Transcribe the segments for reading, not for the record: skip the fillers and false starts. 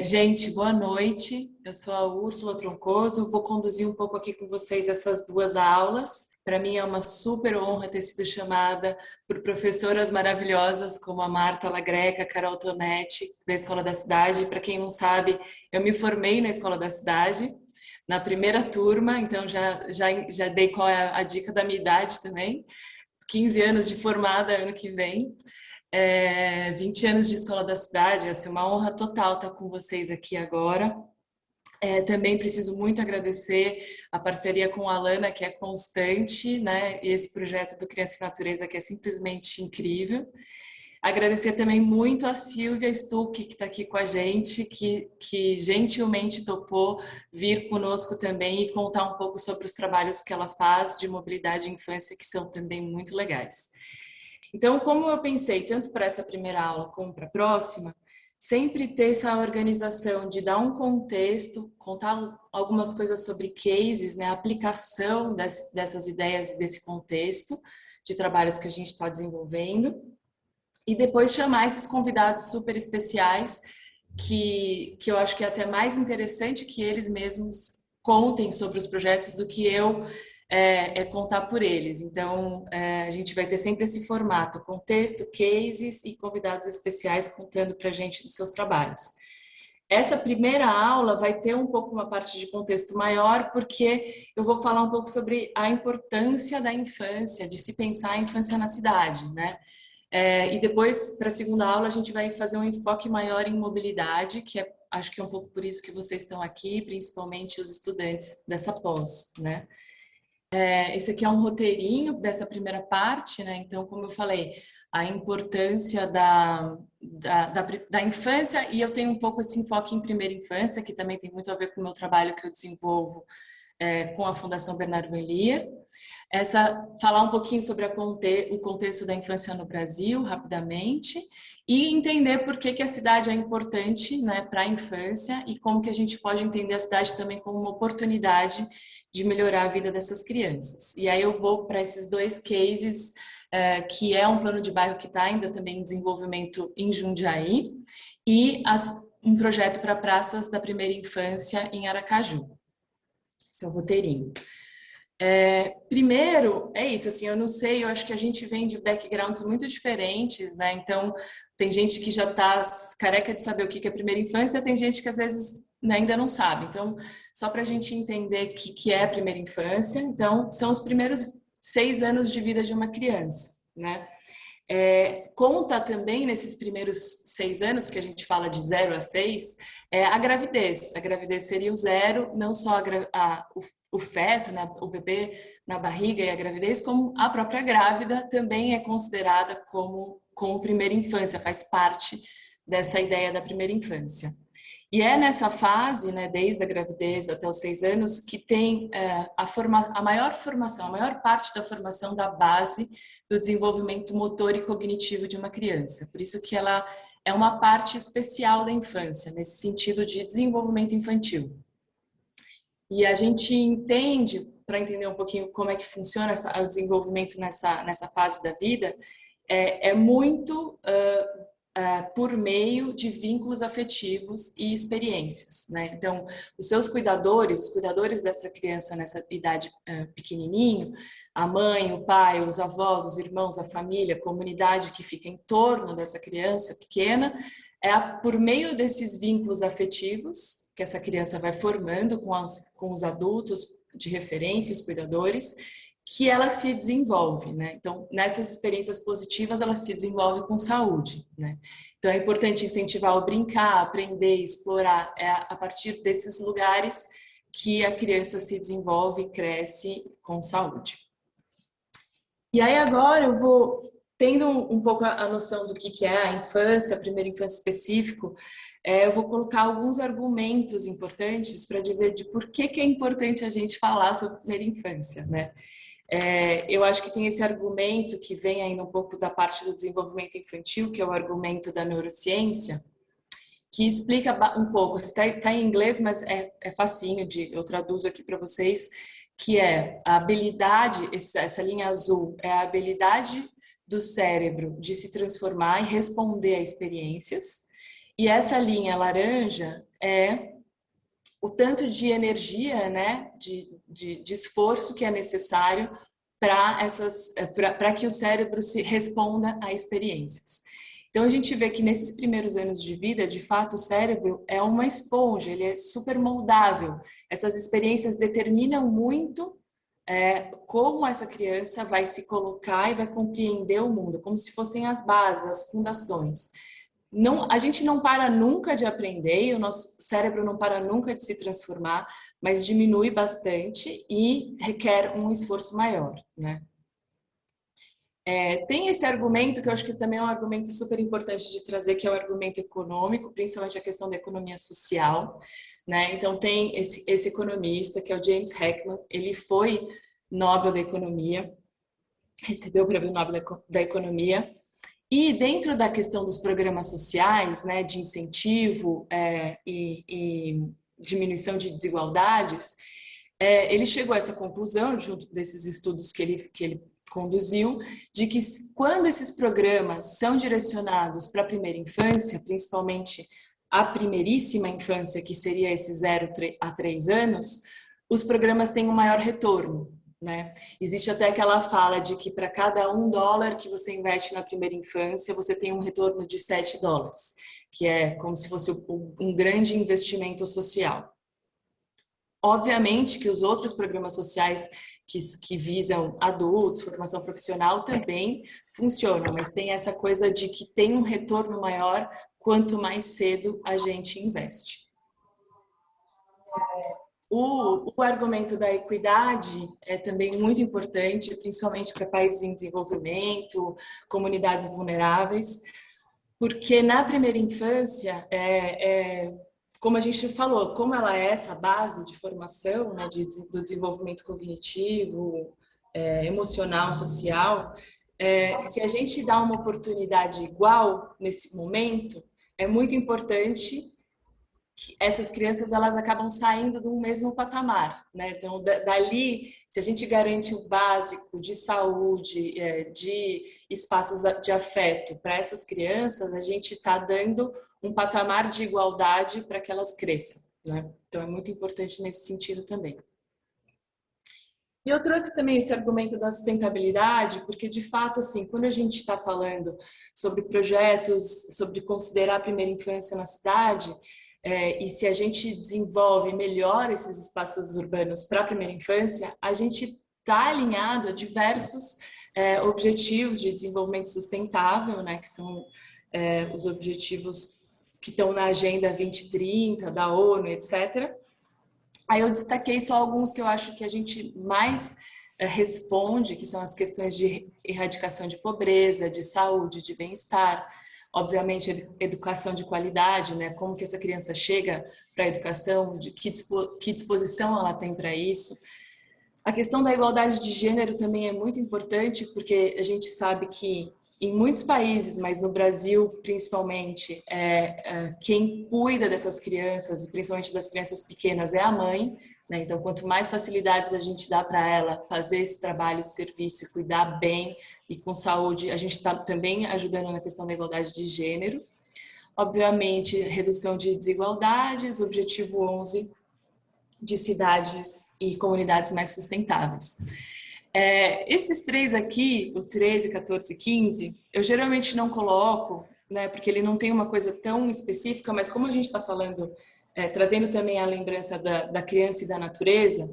Gente, boa noite. Eu sou a Úrsula Troncoso, vou conduzir um pouco aqui com vocês essas duas aulas. Para mim é uma super honra ter sido chamada por professoras maravilhosas como a Marta Lagreca, a Carol Tonetti, da Escola da Cidade. Para quem não sabe, eu me formei na Escola da Cidade, na primeira turma, então já dei qual é a dica da minha idade também. 15 anos de formada ano que vem. 20 anos de Escola da Cidade, é assim, uma honra total estar com vocês aqui agora. Também preciso muito agradecer a parceria com a Alana, que é constante, né? E esse projeto do Criança e Natureza, que é simplesmente incrível. Agradecer também muito a Silvia Stuck, que está aqui com a gente, que gentilmente topou vir conosco também e contar um pouco sobre os trabalhos que ela faz de mobilidade e infância, que são também muito legais. Então, como eu pensei, tanto para essa primeira aula como para a próxima, sempre ter essa organização de dar um contexto, contar algumas coisas sobre cases, né, a aplicação dessas ideias, desse contexto de trabalhos que a gente está desenvolvendo, e depois chamar esses convidados super especiais, que eu acho que é até mais interessante que eles mesmos contem sobre os projetos do que eu contar por eles. Então, a gente vai ter sempre esse formato, contexto, cases e convidados especiais contando para a gente dos seus trabalhos. Essa primeira aula vai ter um pouco uma parte de contexto maior, porque eu vou falar um pouco sobre a importância da infância, de se pensar a infância na cidade, né? E depois, para a segunda aula, a gente vai fazer um enfoque maior em mobilidade, que acho que é um pouco por isso que vocês estão aqui, principalmente os estudantes dessa pós, né? Esse aqui é um roteirinho dessa primeira parte, né? Então, como eu falei, a importância da infância, e eu tenho um pouco esse enfoque em primeira infância, que também tem muito a ver com o meu trabalho que eu desenvolvo com a Fundação Bernardo Melier. Falar um pouquinho sobre o contexto da infância no Brasil, rapidamente, e entender por que a cidade é importante, né, para a infância e como que a gente pode entender a cidade também como uma oportunidade de melhorar a vida dessas crianças. E aí eu vou para esses dois cases, que é um plano de bairro que está ainda também em desenvolvimento em Jundiaí, e um projeto para praças da primeira infância em Aracaju. Esse é o roteirinho. Primeiro, é isso, assim, eu não sei, eu acho que a gente vem de backgrounds muito diferentes, né? Então, tem gente que já está careca de saber o que é primeira infância, tem gente que às vezes, né, ainda não sabe. Então, só para a gente entender o que é a primeira infância, então, são os primeiros 6 anos de vida de uma criança, né? Conta também nesses primeiros 6 anos, que a gente fala de 0 a 6, a gravidez. A gravidez seria o 0, não só o feto, né, o bebê na barriga e a gravidez, como a própria grávida também é considerada como primeira infância, faz parte dessa ideia da primeira infância. E é nessa fase, né, desde a gravidez até os 6 anos, que tem a maior formação, a maior parte da formação da base do desenvolvimento motor e cognitivo de uma criança. Por isso que ela é uma parte especial da infância, nesse sentido de desenvolvimento infantil. E a gente entende, para entender um pouquinho como é que funciona o desenvolvimento nessa fase da vida, é muito por meio de vínculos afetivos e experiências, né? Então, os cuidadores dessa criança nessa idade pequenininho, a mãe, o pai, os avós, os irmãos, a família, a comunidade que fica em torno dessa criança pequena, por meio desses vínculos afetivos que essa criança vai formando com os adultos de referência, os cuidadores, que ela se desenvolve, né? Então, nessas experiências positivas, ela se desenvolve com saúde, né? Então, é importante incentivar o brincar, aprender, explorar. É a partir desses lugares que a criança se desenvolve e cresce com saúde. E aí, agora, eu vou tendo um pouco a noção do que é a infância, a primeira infância específico, eu vou colocar alguns argumentos importantes para dizer de por que é importante a gente falar sobre a primeira infância, né? Eu acho que tem esse argumento que vem ainda um pouco da parte do desenvolvimento infantil, que é o argumento da neurociência, que explica um pouco, está em inglês, mas é facinho, eu traduzo aqui para vocês, que é a habilidade, essa linha azul, é a habilidade do cérebro de se transformar e responder a experiências, e essa linha laranja é o tanto de energia, né, de esforço que é necessário para que o cérebro se responda a experiências. Então a gente vê que nesses primeiros anos de vida, de fato, o cérebro é uma esponja, ele é super moldável. Essas experiências determinam muito como essa criança vai se colocar e vai compreender o mundo, como se fossem as bases, as fundações. Não, a gente não para nunca de aprender, o nosso cérebro não para nunca de se transformar, mas diminui bastante e requer um esforço maior, né? Tem esse argumento que eu acho que também é um argumento super importante de trazer, que é o argumento econômico, principalmente a questão da economia social, né? Então tem esse economista que é o James Heckman, ele foi Nobel da Economia, recebeu o Prêmio Nobel da Economia. E dentro da questão dos programas sociais, né, de incentivo e diminuição de desigualdades, ele chegou a essa conclusão, junto desses estudos que ele conduziu, de que quando esses programas são direcionados para a primeira infância, principalmente a primeiríssima infância, que seria esse 0 a 3 anos, os programas têm um maior retorno. Né? Existe até aquela fala de que para cada $1 que você investe na primeira infância, você tem um retorno de $7, que é como se fosse um grande investimento social. Obviamente que os outros programas sociais que visam adultos, formação profissional também funcionam, mas tem essa coisa de que tem um retorno maior quanto mais cedo a gente investe. O argumento da equidade é também muito importante, principalmente para países em desenvolvimento, comunidades vulneráveis, porque na primeira infância, como a gente falou, como ela é essa base de formação, né, do desenvolvimento cognitivo, emocional, social, se a gente dá uma oportunidade igual nesse momento, é muito importante que essas crianças elas acabam saindo do mesmo patamar, né? Então dali, se a gente garante o básico de saúde, de espaços de afeto para essas crianças, a gente está dando um patamar de igualdade para que elas cresçam, né? Então é muito importante nesse sentido também. E eu trouxe também esse argumento da sustentabilidade, porque de fato, assim, quando a gente está falando sobre projetos, sobre considerar a primeira infância na cidade, e se a gente desenvolve melhor esses espaços urbanos para a primeira infância, a gente está alinhado a diversos objetivos de desenvolvimento sustentável, né, que são os objetivos que estão na Agenda 2030 da ONU, etc. Aí eu destaquei só alguns que eu acho que a gente mais responde, que são as questões de erradicação de pobreza, de saúde, de bem-estar, obviamente educação de qualidade, né? Como que essa criança chega para a educação, de que disposição ela tem para isso. A questão da igualdade de gênero também é muito importante, porque a gente sabe que em muitos países, mas no Brasil principalmente, quem cuida dessas crianças, e principalmente das crianças pequenas, é a mãe, né? Então, quanto mais facilidades a gente dá para ela fazer esse trabalho, esse serviço, cuidar bem e com saúde, a gente está também ajudando na questão da igualdade de gênero. Obviamente, redução de desigualdades, objetivo 11, de cidades e comunidades mais sustentáveis. Esses três aqui, o 13, 14 e 15, eu geralmente não coloco, né, porque ele não tem uma coisa tão específica, mas como a gente está falando, trazendo também a lembrança da criança e da natureza,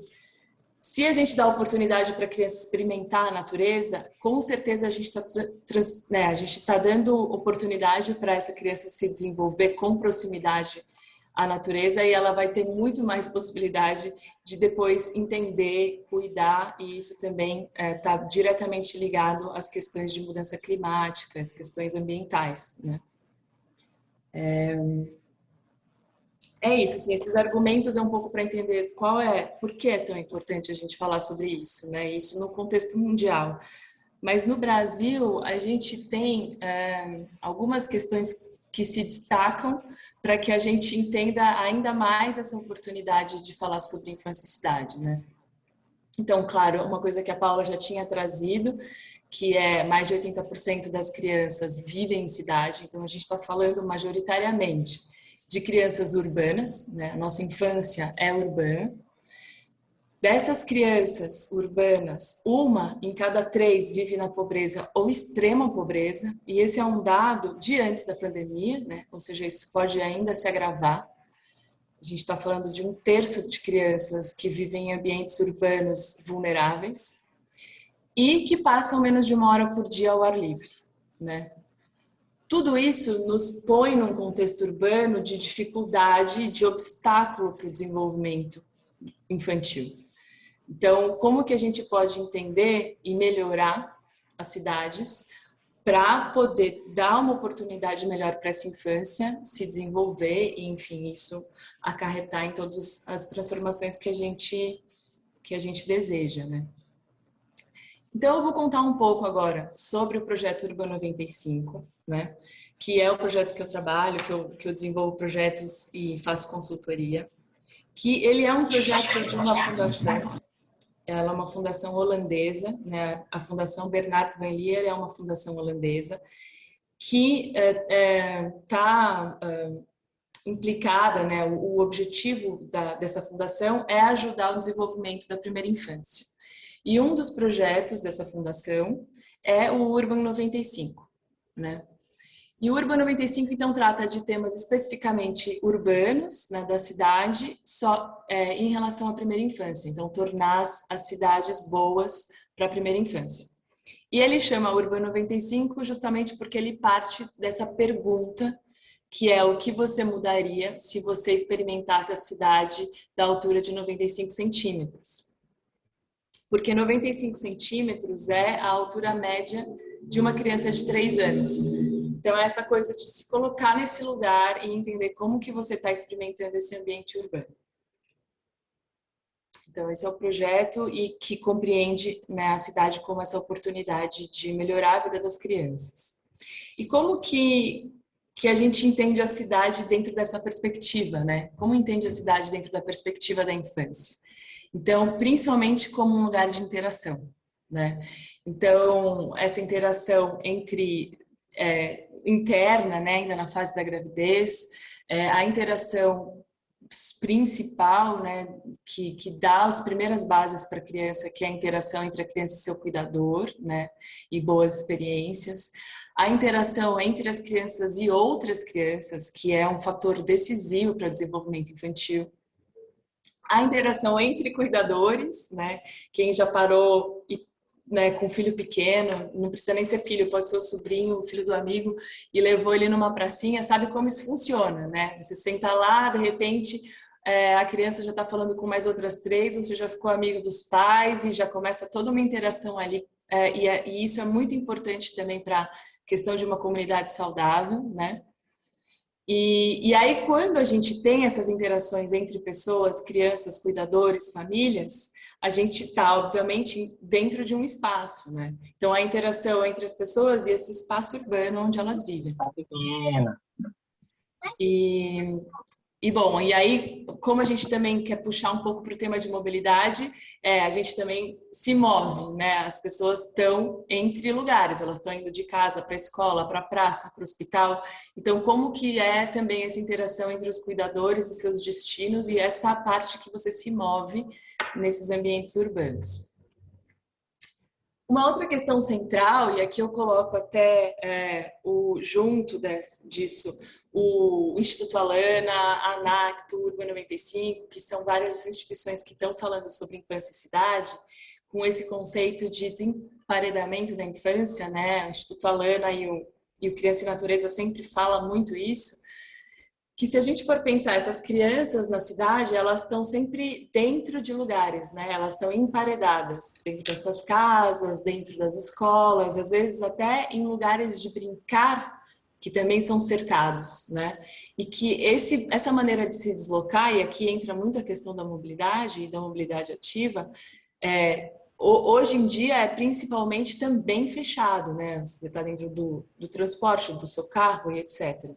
se a gente dá oportunidade para a criança experimentar a natureza, com certeza a gente está dando oportunidade para essa criança se desenvolver com proximidade a natureza e ela vai ter muito mais possibilidade de depois entender, cuidar, e isso também está diretamente ligado às questões de mudança climática, às questões ambientais, né? Isso, assim, esses argumentos é um pouco para entender por que é tão importante a gente falar sobre isso, né? Isso no contexto mundial. Mas no Brasil, a gente tem algumas questões que se destacam para que a gente entenda ainda mais essa oportunidade de falar sobre infância e cidade, né? Então, claro, uma coisa que a Paula já tinha trazido, que é mais de 80% das crianças vivem em cidade, então a gente está falando majoritariamente de crianças urbanas, né? A nossa infância é urbana. Dessas crianças urbanas, 1 em cada 3 vive na pobreza ou extrema pobreza, e esse é um dado de antes da pandemia, né? Ou seja, isso pode ainda se agravar. A gente está falando de 1/3 de crianças que vivem em ambientes urbanos vulneráveis e que passam menos de 1 hora por dia ao ar livre, né? Tudo isso nos põe num contexto urbano de dificuldade, de obstáculo para o desenvolvimento infantil. Então, como que a gente pode entender e melhorar as cidades para poder dar uma oportunidade melhor para essa infância se desenvolver e, enfim, isso acarretar em todas as transformações que a gente deseja, né? Então, eu vou contar um pouco agora sobre o projeto Urbano 95, né? Que é o projeto que eu trabalho, que eu desenvolvo projetos e faço consultoria. Que ele é um projeto de uma fundação. Ela é uma fundação holandesa, né? A Fundação Bernard Van Leer é uma fundação holandesa que está implicada, né? O objetivo dessa fundação é ajudar o desenvolvimento da primeira infância. E um dos projetos dessa fundação é o Urban 95, né? E o Urban 95, então, trata de temas especificamente urbanos, né, da cidade, em relação à primeira infância. Então, tornar as cidades boas para a primeira infância. E ele chama Urban 95 justamente porque ele parte dessa pergunta, que é o que você mudaria se você experimentasse a cidade da altura de 95 centímetros. Porque 95 centímetros é a altura média de uma criança de 3 anos. Então, é essa coisa de se colocar nesse lugar e entender como que você está experimentando esse ambiente urbano. Então, esse é o projeto e que compreende, né, a cidade como essa oportunidade de melhorar a vida das crianças. E como que a gente entende a cidade dentro dessa perspectiva, né? Como entende a cidade dentro da perspectiva da infância? Então, principalmente como um lugar de interação, né? Então, essa interação entre interna, né, ainda na fase da gravidez, a interação principal, né, que dá as primeiras bases para a criança, que é a interação entre a criança e seu cuidador, né, e boas experiências. A interação entre as crianças e outras crianças, que é um fator decisivo para o desenvolvimento infantil. A interação entre cuidadores, né? Quem já parou né, com filho pequeno, não precisa nem ser filho, pode ser o sobrinho, o filho do amigo, e levou ele numa pracinha, sabe como isso funciona, né? Você senta lá, de repente, a criança já está falando com mais outras 3, você já ficou amigo dos pais e já começa toda uma interação ali. E isso é muito importante também para a questão de uma comunidade saudável, né? E aí, quando a gente tem essas interações entre pessoas, crianças, cuidadores, famílias, a gente está, obviamente, dentro de um espaço, né? Então, a interação entre as pessoas e esse espaço urbano onde elas vivem. Bom, e aí, como a gente também quer puxar um pouco para o tema de mobilidade, a gente também se move, né? As pessoas estão entre lugares, elas estão indo de casa para a escola, para a praça, para o hospital. Então, como que é também essa interação entre os cuidadores e seus destinos e essa parte que você se move nesses ambientes urbanos? Uma outra questão central, e aqui eu coloco até junto disso, o Instituto Alana, a ANACT, o Urban 95, que são várias instituições que estão falando sobre infância e cidade, com esse conceito de desemparedamento da infância, né? O Instituto Alana e o Criança e Natureza sempre fala muito isso, que se a gente for pensar, essas crianças na cidade, elas estão sempre dentro de lugares, né? Elas estão emparedadas, dentro das suas casas, dentro das escolas, às vezes até em lugares de brincar que também são cercados, né? E que essa maneira de se deslocar, e aqui entra muito a questão da mobilidade e da mobilidade ativa, hoje em dia é principalmente também fechado, né? Você está dentro do transporte, do seu carro e etc.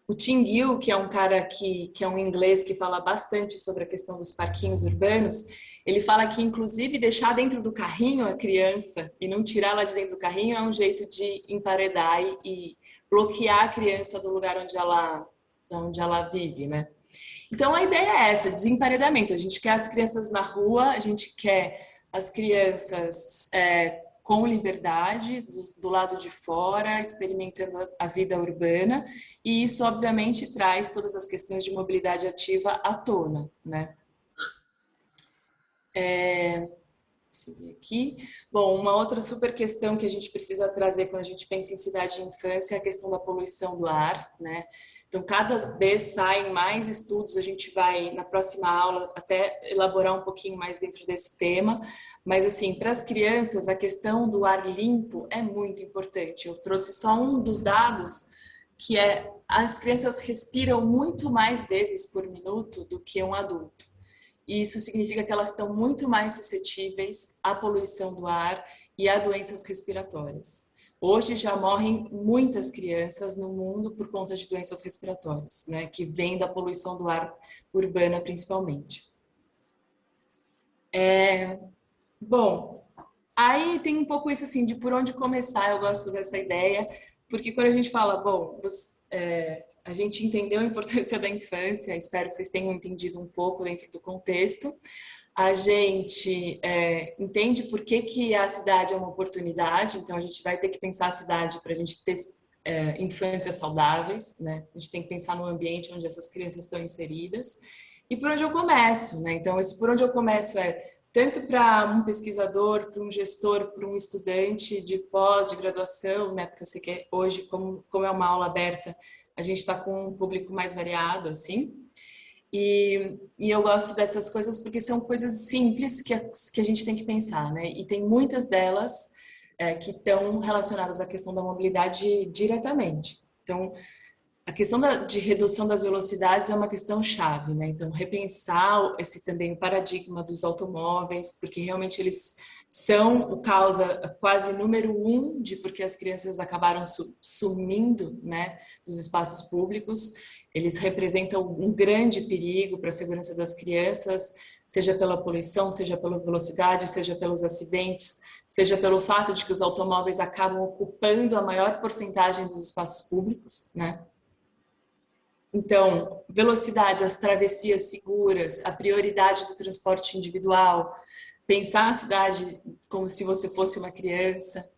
O Tim Gill, que é um cara que é um inglês que fala bastante sobre a questão dos parquinhos urbanos, ele fala que, inclusive, deixar dentro do carrinho a criança e não tirá-la de dentro do carrinho é um jeito de emparedar e bloquear a criança do lugar onde ela onde ela vive, né? Então, a ideia é essa, desemparedamento. A gente quer as crianças na rua, a gente quer as crianças com liberdade, do lado de fora, experimentando a vida urbana, e isso, obviamente, traz todas as questões de mobilidade ativa à tona, né? Seguir aqui. Bom, uma outra super questão que a gente precisa trazer quando a gente pensa em cidade e infância é a questão da poluição do ar, né? Então, cada vez saem mais estudos, a gente vai, na próxima aula, até elaborar um pouquinho mais dentro desse tema, mas, assim, para as crianças, a questão do ar limpo é muito importante. Eu trouxe só um dos dados, que é as crianças respiram muito mais vezes por minuto do que um adulto. E isso significa que elas estão muito mais suscetíveis à poluição do ar e a doenças respiratórias. Hoje já morrem muitas crianças no mundo por conta de doenças respiratórias, né, que vêm da poluição do ar urbana principalmente. Bom, aí tem um pouco isso assim de por onde começar. Eu gosto dessa ideia, porque quando a gente fala, bom, a gente entendeu a importância da infância, espero que vocês tenham entendido um pouco dentro do contexto. A gente entende por que, que a cidade é uma oportunidade, então a gente vai ter que pensar a cidade para a gente ter infâncias saudáveis, né? A gente tem que pensar no ambiente onde essas crianças estão inseridas. E por onde eu começo, né? Então, esse por onde eu começo é tanto para um pesquisador, para um gestor, para um estudante de pós, de graduação, né? Porque eu sei que hoje, como é uma aula aberta, a gente está com um público mais variado, assim. E eu gosto dessas coisas porque são coisas simples que a gente tem que pensar, né? E tem muitas delas que estão relacionadas à questão da mobilidade diretamente. Então, a questão de redução das velocidades é uma questão chave, né? Então, repensar esse também o paradigma dos automóveis, porque realmente eles são o causa quase número um de porque as crianças acabaram sumindo, né, dos espaços públicos. Eles representam um grande perigo para a segurança das crianças, seja pela poluição, seja pela velocidade, seja pelos acidentes, seja pelo fato de que os automóveis acabam ocupando a maior porcentagem dos espaços públicos, né? Então, velocidades, as travessias seguras, a prioridade do transporte individual, pensar a cidade como se você fosse uma criança.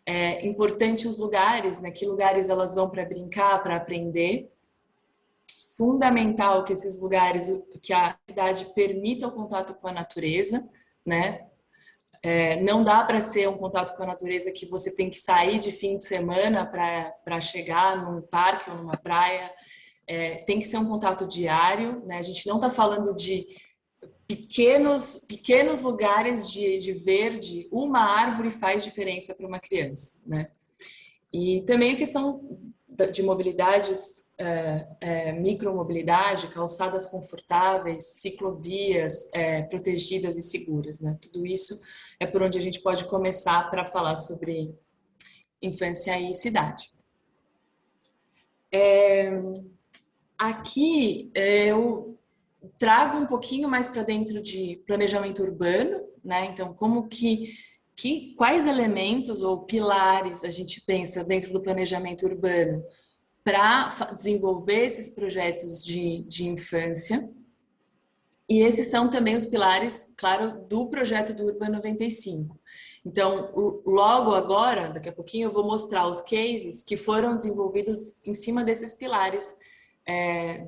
É importante os lugares, né? Que lugares elas vão para brincar, para aprender. Fundamental que esses lugares, que a cidade permita o contato com a natureza, né? Não dá para ser um contato com a natureza que você tem que sair de fim de semana para chegar num parque ou numa praia. Tem que ser um contato diário, né? A gente não está falando de pequenos lugares de verde. Uma árvore faz diferença para uma criança, né? E também a questão de mobilidades, micromobilidade, calçadas confortáveis, ciclovias protegidas e seguras, né? Tudo isso é por onde a gente pode começar para falar sobre infância e cidade. Aqui eu trago um pouquinho mais para dentro de planejamento urbano, né? Então, quais elementos ou pilares a gente pensa dentro do planejamento urbano para desenvolver esses projetos de infância? E esses são também os pilares, claro, do projeto do Urbano 95. Então, logo agora, daqui a pouquinho, eu vou mostrar os cases que foram desenvolvidos em cima desses pilares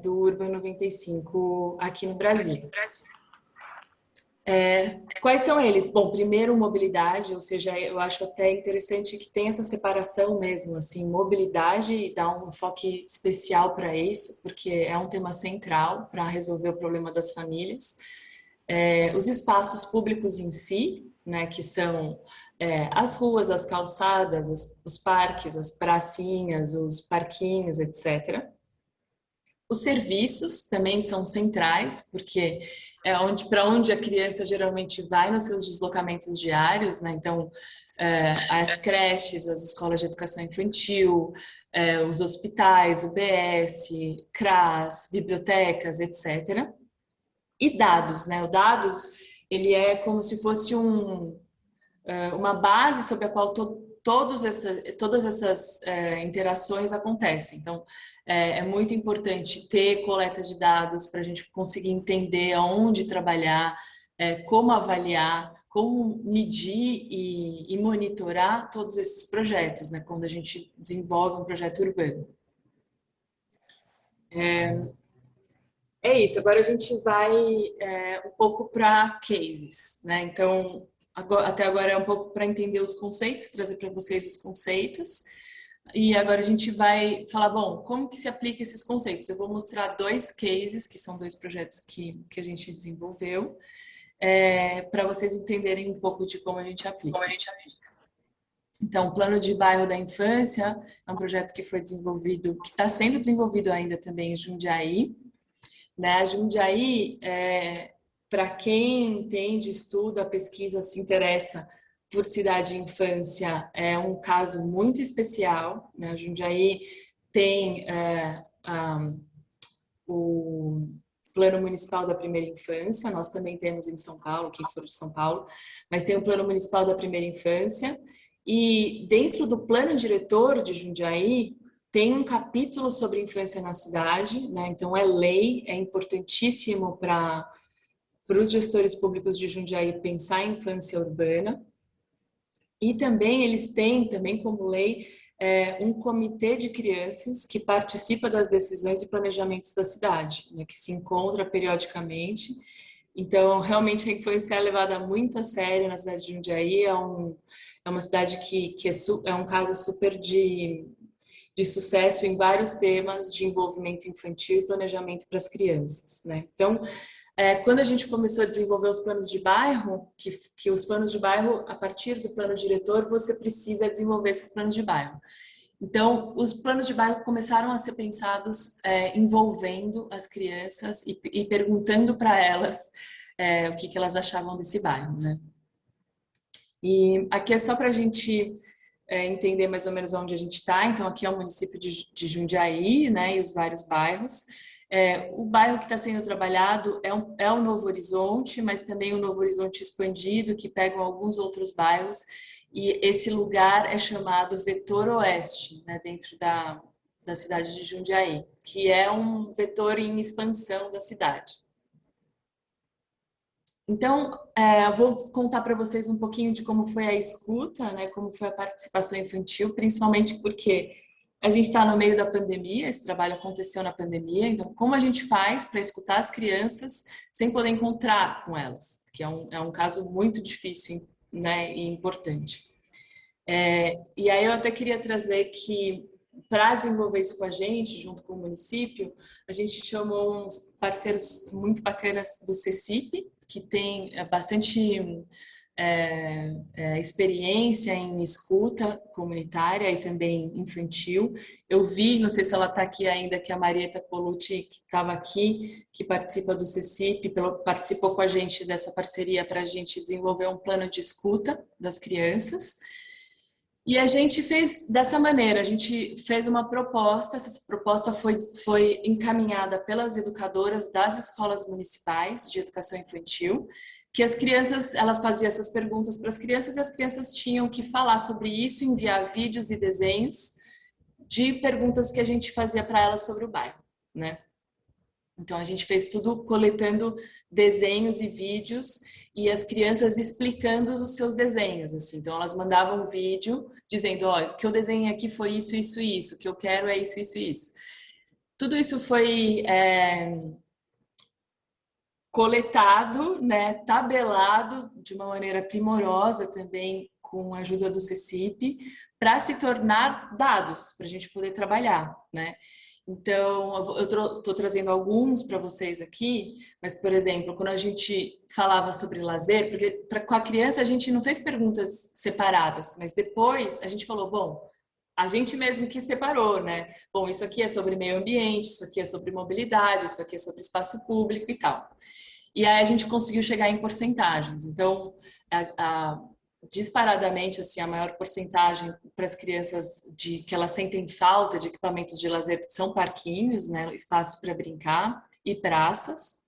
do Urbano 95 aqui no Brasil. Quais são eles? Bom, primeiro, mobilidade, ou seja, eu acho até interessante que tem essa separação mesmo, assim, mobilidade e dar um enfoque especial para isso, porque é um tema central para resolver o problema das famílias. Os espaços públicos em si, né, que são as ruas, as calçadas, os parques, as pracinhas, os parquinhos, etc. Os serviços também são centrais, porque é para onde a criança geralmente vai nos seus deslocamentos diários, né? Então, as creches, as escolas de educação infantil, os hospitais, UBS, CRAS, bibliotecas, etc. E dados, né? O dados, ele é como se fosse uma base sobre a qual todas essas interações acontecem. Então, é muito importante ter coleta de dados para a gente conseguir entender aonde trabalhar, como avaliar, como medir e monitorar todos esses projetos, né, quando a gente desenvolve um projeto urbano. É isso, agora a gente vai um pouco para cases, né? Então, até agora é um pouco para entender os conceitos, trazer para vocês os conceitos. E agora a gente vai falar, bom, como que se aplica esses conceitos? Eu vou mostrar 2 cases, que são 2 projetos que a gente desenvolveu, para vocês entenderem um pouco de como a gente aplica. Então, o Plano de Bairro da Infância é um projeto que foi desenvolvido, que está sendo desenvolvido ainda também em Jundiaí, né? A Jundiaí, para quem entende, estuda, pesquisa, se interessa por cidade e infância, é um caso muito especial, né? A Jundiaí tem o Plano Municipal da Primeira Infância, nós também temos em São Paulo, quem for de São Paulo, mas tem o Plano Municipal da Primeira Infância, e dentro do Plano Diretor de Jundiaí, tem um capítulo sobre infância na cidade, né? Então é lei, é importantíssimo para os gestores públicos de Jundiaí pensar em infância urbana. E também eles têm, também como lei, um comitê de crianças que participa das decisões e planejamentos da cidade, né? Que se encontra periodicamente. Então, realmente a infância é levada muito a sério na cidade de Jundiaí, é uma cidade que é um caso super de sucesso em vários temas de envolvimento infantil e planejamento para as crianças, né? Então, quando a gente começou a desenvolver os planos de bairro, que os planos de bairro, a partir do plano diretor, você precisa desenvolver esses planos de bairro. Então, os planos de bairro começaram a ser pensados envolvendo as crianças e perguntando para elas o que elas achavam desse bairro, né? E aqui é só para a gente entender mais ou menos onde a gente está. Então, aqui é o município de Jundiaí, né, e os vários bairros. O bairro que está sendo trabalhado é o Novo Horizonte, mas também o Novo Horizonte expandido, que pegam alguns outros bairros. E esse lugar é chamado Vetor Oeste, né, dentro da cidade de Jundiaí, que é um vetor em expansão da cidade. Então, eu vou contar para vocês um pouquinho de como foi a escuta, né, como foi a participação infantil, principalmente porque a gente está no meio da pandemia, esse trabalho aconteceu na pandemia, então como a gente faz para escutar as crianças sem poder encontrar com elas, que é um caso muito difícil, né, e importante. E aí eu até queria trazer que, para desenvolver isso com a gente, junto com o município, a gente chamou uns parceiros muito bacanas do CECIP, que tem bastante experiência em escuta comunitária e também infantil. Eu vi, não sei se ela está aqui ainda, que a Marieta Colucci, que estava aqui, que participa do CECIP, participou com a gente dessa parceria para a gente desenvolver um plano de escuta das crianças. E a gente fez dessa maneira, a gente fez uma proposta, essa proposta foi encaminhada pelas educadoras das escolas municipais de educação infantil, que as crianças, elas faziam essas perguntas para as crianças e as crianças tinham que falar sobre isso, enviar vídeos e desenhos de perguntas que a gente fazia para elas sobre o bairro, né? Então a gente fez tudo coletando desenhos e vídeos e as crianças explicando os seus desenhos, assim. Então elas mandavam um vídeo dizendo, ó, o que eu desenhei aqui foi isso, isso e isso, o que eu quero é isso, isso e isso. Tudo isso foi coletado, né, tabelado de uma maneira primorosa também com a ajuda do CECIP para se tornar dados para a gente poder trabalhar, né? Então, eu estou trazendo alguns para vocês aqui, mas, por exemplo, quando a gente falava sobre lazer, porque com a criança a gente não fez perguntas separadas, mas depois a gente falou, bom, a gente mesmo que separou, né? Bom, isso aqui é sobre meio ambiente, isso aqui é sobre mobilidade, isso aqui é sobre espaço público e tal. E aí a gente conseguiu chegar em porcentagens. Então, disparadamente, assim, a maior porcentagem para as crianças que elas sentem falta de equipamentos de lazer são parquinhos, né, espaços para brincar e praças.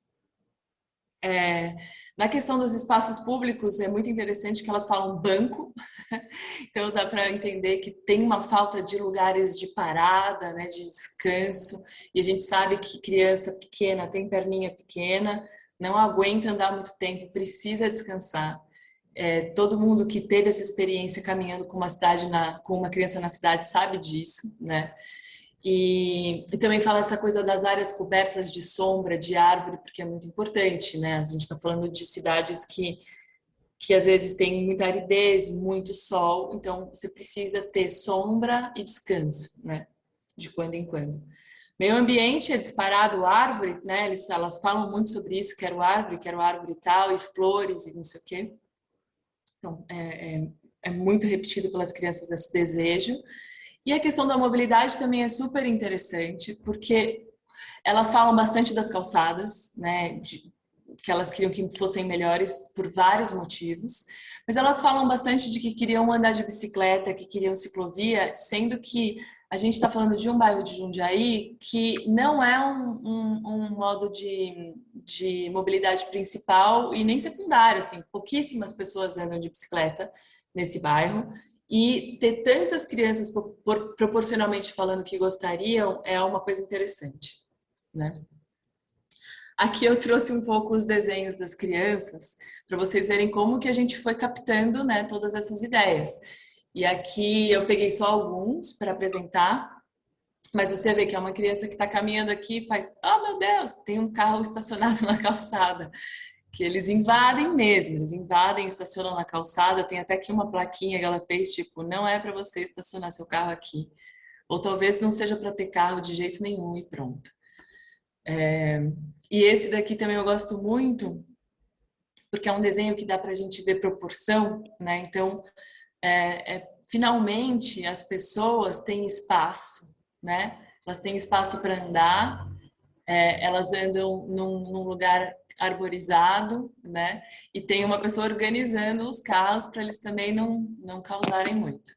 É, na questão dos espaços públicos, é muito interessante que elas falam banco, então dá para entender que tem uma falta de lugares de parada, né, de descanso, e a gente sabe que criança pequena tem perninha pequena, não aguenta andar muito tempo, precisa descansar. Todo mundo que teve essa experiência caminhando com uma criança na cidade sabe disso, né? E também fala essa coisa das áreas cobertas de sombra, de árvore, porque é muito importante, né? A gente está falando de cidades que às vezes tem muita aridez, muito sol, então você precisa ter sombra e descanso, né? De quando em quando. Meio ambiente é disparado árvore, né? Elas falam muito sobre isso, quero árvore e tal, e flores e não sei o quê. Então, é muito repetido pelas crianças esse desejo. E a questão da mobilidade também é super interessante, porque elas falam bastante das calçadas, né? Que elas queriam que fossem melhores por vários motivos, mas elas falam bastante de que queriam andar de bicicleta, que queriam ciclovia, sendo que a gente está falando de um bairro de Jundiaí que não é um modo de mobilidade principal e nem secundário, assim, pouquíssimas pessoas andam de bicicleta nesse bairro. E ter tantas crianças proporcionalmente falando que gostariam é uma coisa interessante, né? Aqui eu trouxe um pouco os desenhos das crianças para vocês verem como que a gente foi captando, né, todas essas ideias. E aqui eu peguei só alguns para apresentar, mas você vê que é uma criança que está caminhando aqui e faz, oh meu Deus, tem um carro estacionado na calçada, que eles invadem mesmo, eles invadem, estacionam na calçada. Tem até aqui uma plaquinha que ela fez, tipo, não é para você estacionar seu carro aqui. Ou talvez não seja para ter carro de jeito nenhum e pronto. E esse daqui também eu gosto muito, porque é um desenho que dá para a gente ver proporção, né? Então, finalmente as pessoas têm espaço, né? Elas têm espaço para andar, elas andam num lugar arborizado, né? E tem uma pessoa organizando os carros para eles também não causarem muito.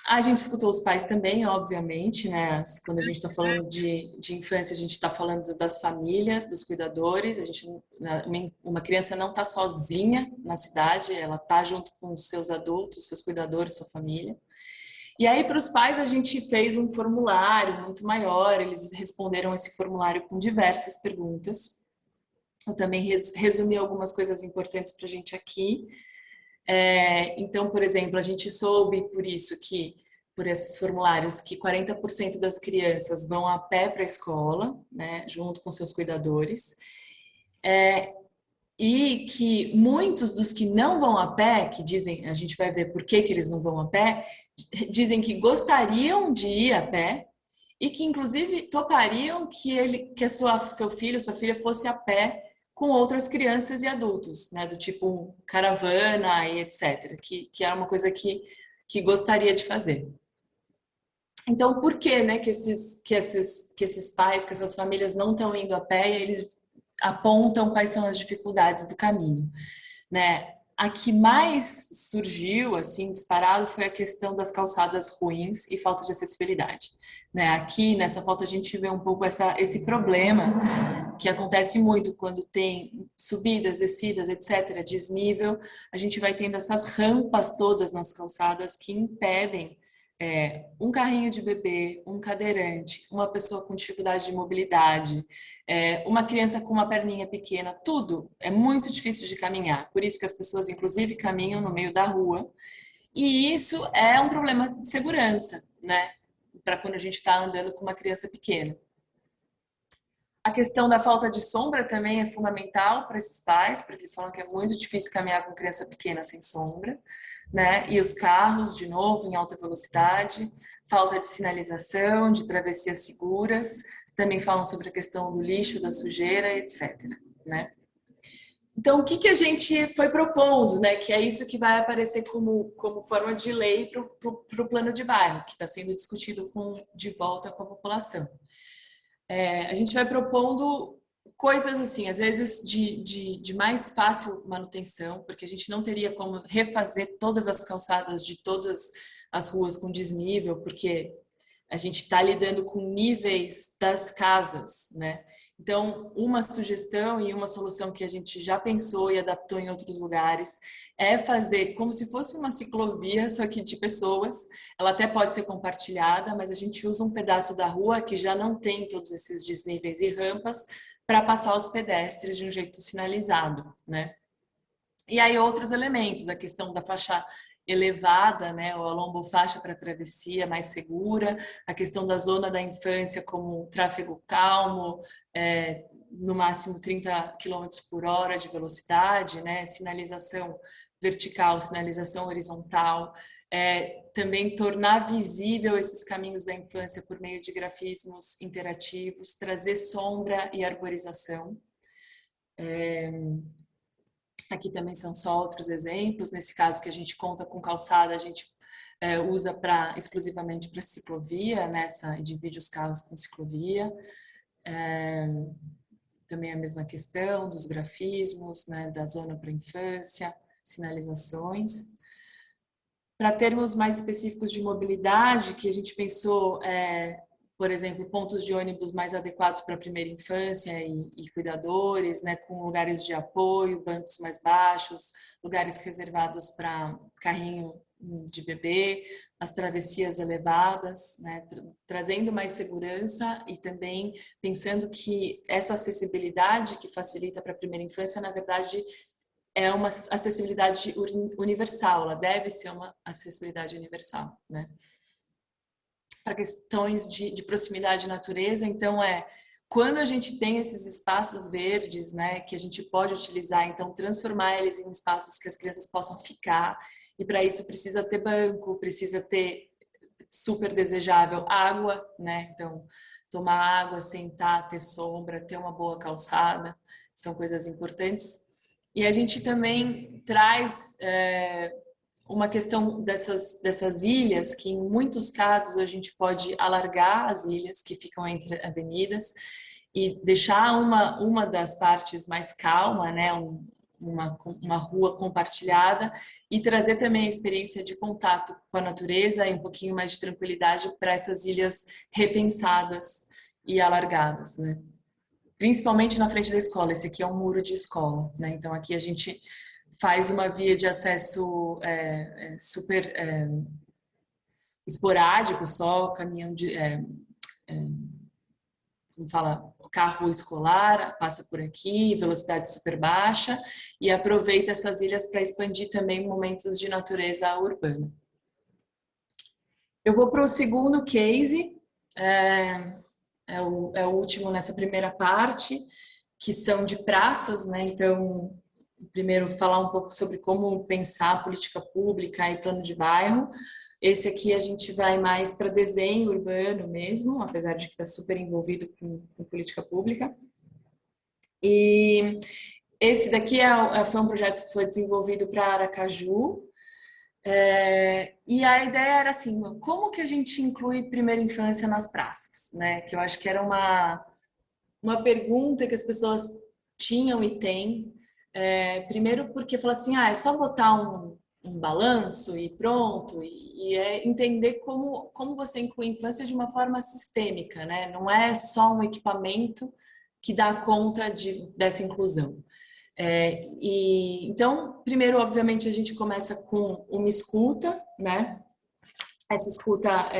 A gente escutou os pais também, obviamente, né? Quando a gente está falando de infância, a gente está falando das famílias, dos cuidadores. Uma criança não está sozinha na cidade, ela está junto com os seus adultos, seus cuidadores, sua família. E aí, para os pais, a gente fez um formulário muito maior, eles responderam esse formulário com diversas perguntas. Eu também resumi algumas coisas importantes para a gente aqui. Então, por exemplo, a gente soube por isso que, por esses formulários, que 40% das crianças vão a pé para a escola, né, junto com seus cuidadores, e que muitos dos que não vão a pé, que dizem, a gente vai ver por que eles não vão a pé, dizem que gostariam de ir a pé e que inclusive topariam que seu filho, sua filha fosse a pé com outras crianças e adultos, né, do tipo caravana e etc, que é uma coisa que gostaria de fazer. Então, por que, né, que esses pais, que essas famílias não estão indo a pé e eles apontam quais são as dificuldades do caminho, né? A que mais surgiu, assim, disparado, foi a questão das calçadas ruins e falta de acessibilidade, né? Aqui, nessa foto, a gente vê um pouco esse problema que acontece muito quando tem subidas, descidas, etc., desnível, a gente vai tendo essas rampas todas nas calçadas que impedem um carrinho de bebê, um cadeirante, uma pessoa com dificuldade de mobilidade, uma criança com uma perninha pequena, tudo é muito difícil de caminhar. Por isso que as pessoas, inclusive, caminham no meio da rua. E isso é um problema de segurança, né? Para quando a gente está andando com uma criança pequena. A questão da falta de sombra também é fundamental para esses pais, porque eles falam que é muito difícil caminhar com criança pequena sem sombra, né? E os carros, de novo, em alta velocidade, falta de sinalização, de travessias seguras, também falam sobre a questão do lixo, da sujeira, etc, né? Então, o que a gente foi propondo, né? Que é isso que vai aparecer como forma de lei para o plano de bairro, que está sendo discutido de volta com a população. A gente vai propondo coisas assim, às vezes de mais fácil manutenção, porque a gente não teria como refazer todas as calçadas de todas as ruas com desnível, porque a gente está lidando com níveis das casas, né? Então, uma sugestão e uma solução que a gente já pensou e adaptou em outros lugares é fazer como se fosse uma ciclovia, só que de pessoas. Ela até pode ser compartilhada, mas a gente usa um pedaço da rua que já não tem todos esses desníveis e rampas para passar os pedestres de um jeito sinalizado, né? E aí outros elementos, a questão da faixa elevada, né, ou a lombofaixa para travessia mais segura, a questão da zona da infância como tráfego calmo, no máximo 30 quilômetros por hora de velocidade, né, sinalização vertical, sinalização horizontal, também tornar visível esses caminhos da infância por meio de grafismos interativos, trazer sombra e arborização. Aqui também são só outros exemplos. Nesse caso que a gente conta com calçada, a gente usa exclusivamente para ciclovia, nessa divide os carros com ciclovia. Também a mesma questão dos grafismos, né, da zona para infância, sinalizações. Para termos mais específicos de mobilidade, que a gente pensou, por exemplo, pontos de ônibus mais adequados para a primeira infância e cuidadores, né, com lugares de apoio, bancos mais baixos, lugares reservados para carrinho de bebê, as travessias elevadas, né, trazendo mais segurança e também pensando que essa acessibilidade que facilita para a primeira infância, na verdade, é uma acessibilidade universal, ela deve ser uma acessibilidade universal, né? Para questões de proximidade à natureza, então quando a gente tem esses espaços verdes, né, que a gente pode utilizar, então transformar eles em espaços que as crianças possam ficar, e para isso precisa ter banco, precisa ter, super desejável, água, né, então tomar água, sentar, ter sombra, ter uma boa calçada, são coisas importantes. E a gente também traz uma questão dessas ilhas, que em muitos casos a gente pode alargar as ilhas que ficam entre avenidas e deixar uma das partes mais calma, né, uma rua compartilhada, e trazer também a experiência de contato com a natureza e um pouquinho mais de tranquilidade para essas ilhas repensadas e alargadas, né? Principalmente na frente da escola. Esse aqui é um muro de escola, né? Então aqui a gente faz uma via de acesso super esporádico, só caminhão de, como fala, carro escolar passa por aqui, velocidade super baixa, e aproveita essas ilhas para expandir também momentos de natureza urbana. Eu vou para o segundo case, é o último nessa primeira parte, que são de praças, né? Então, primeiro falar um pouco sobre como pensar política pública e plano de bairro. Esse aqui a gente vai mais para desenho urbano mesmo, apesar de que está super envolvido com política pública. E esse daqui foi um projeto que foi desenvolvido para Aracaju. E a ideia era assim, como que a gente inclui primeira infância nas praças, né? Que eu acho que era uma pergunta que as pessoas tinham e têm. Primeiro porque falou assim, é só botar um balanço e pronto, e é entender como você inclui a infância de uma forma sistêmica, né? Não é só um equipamento que dá conta dessa inclusão. Então, primeiro, obviamente, a gente começa com uma escuta, né? Essa escuta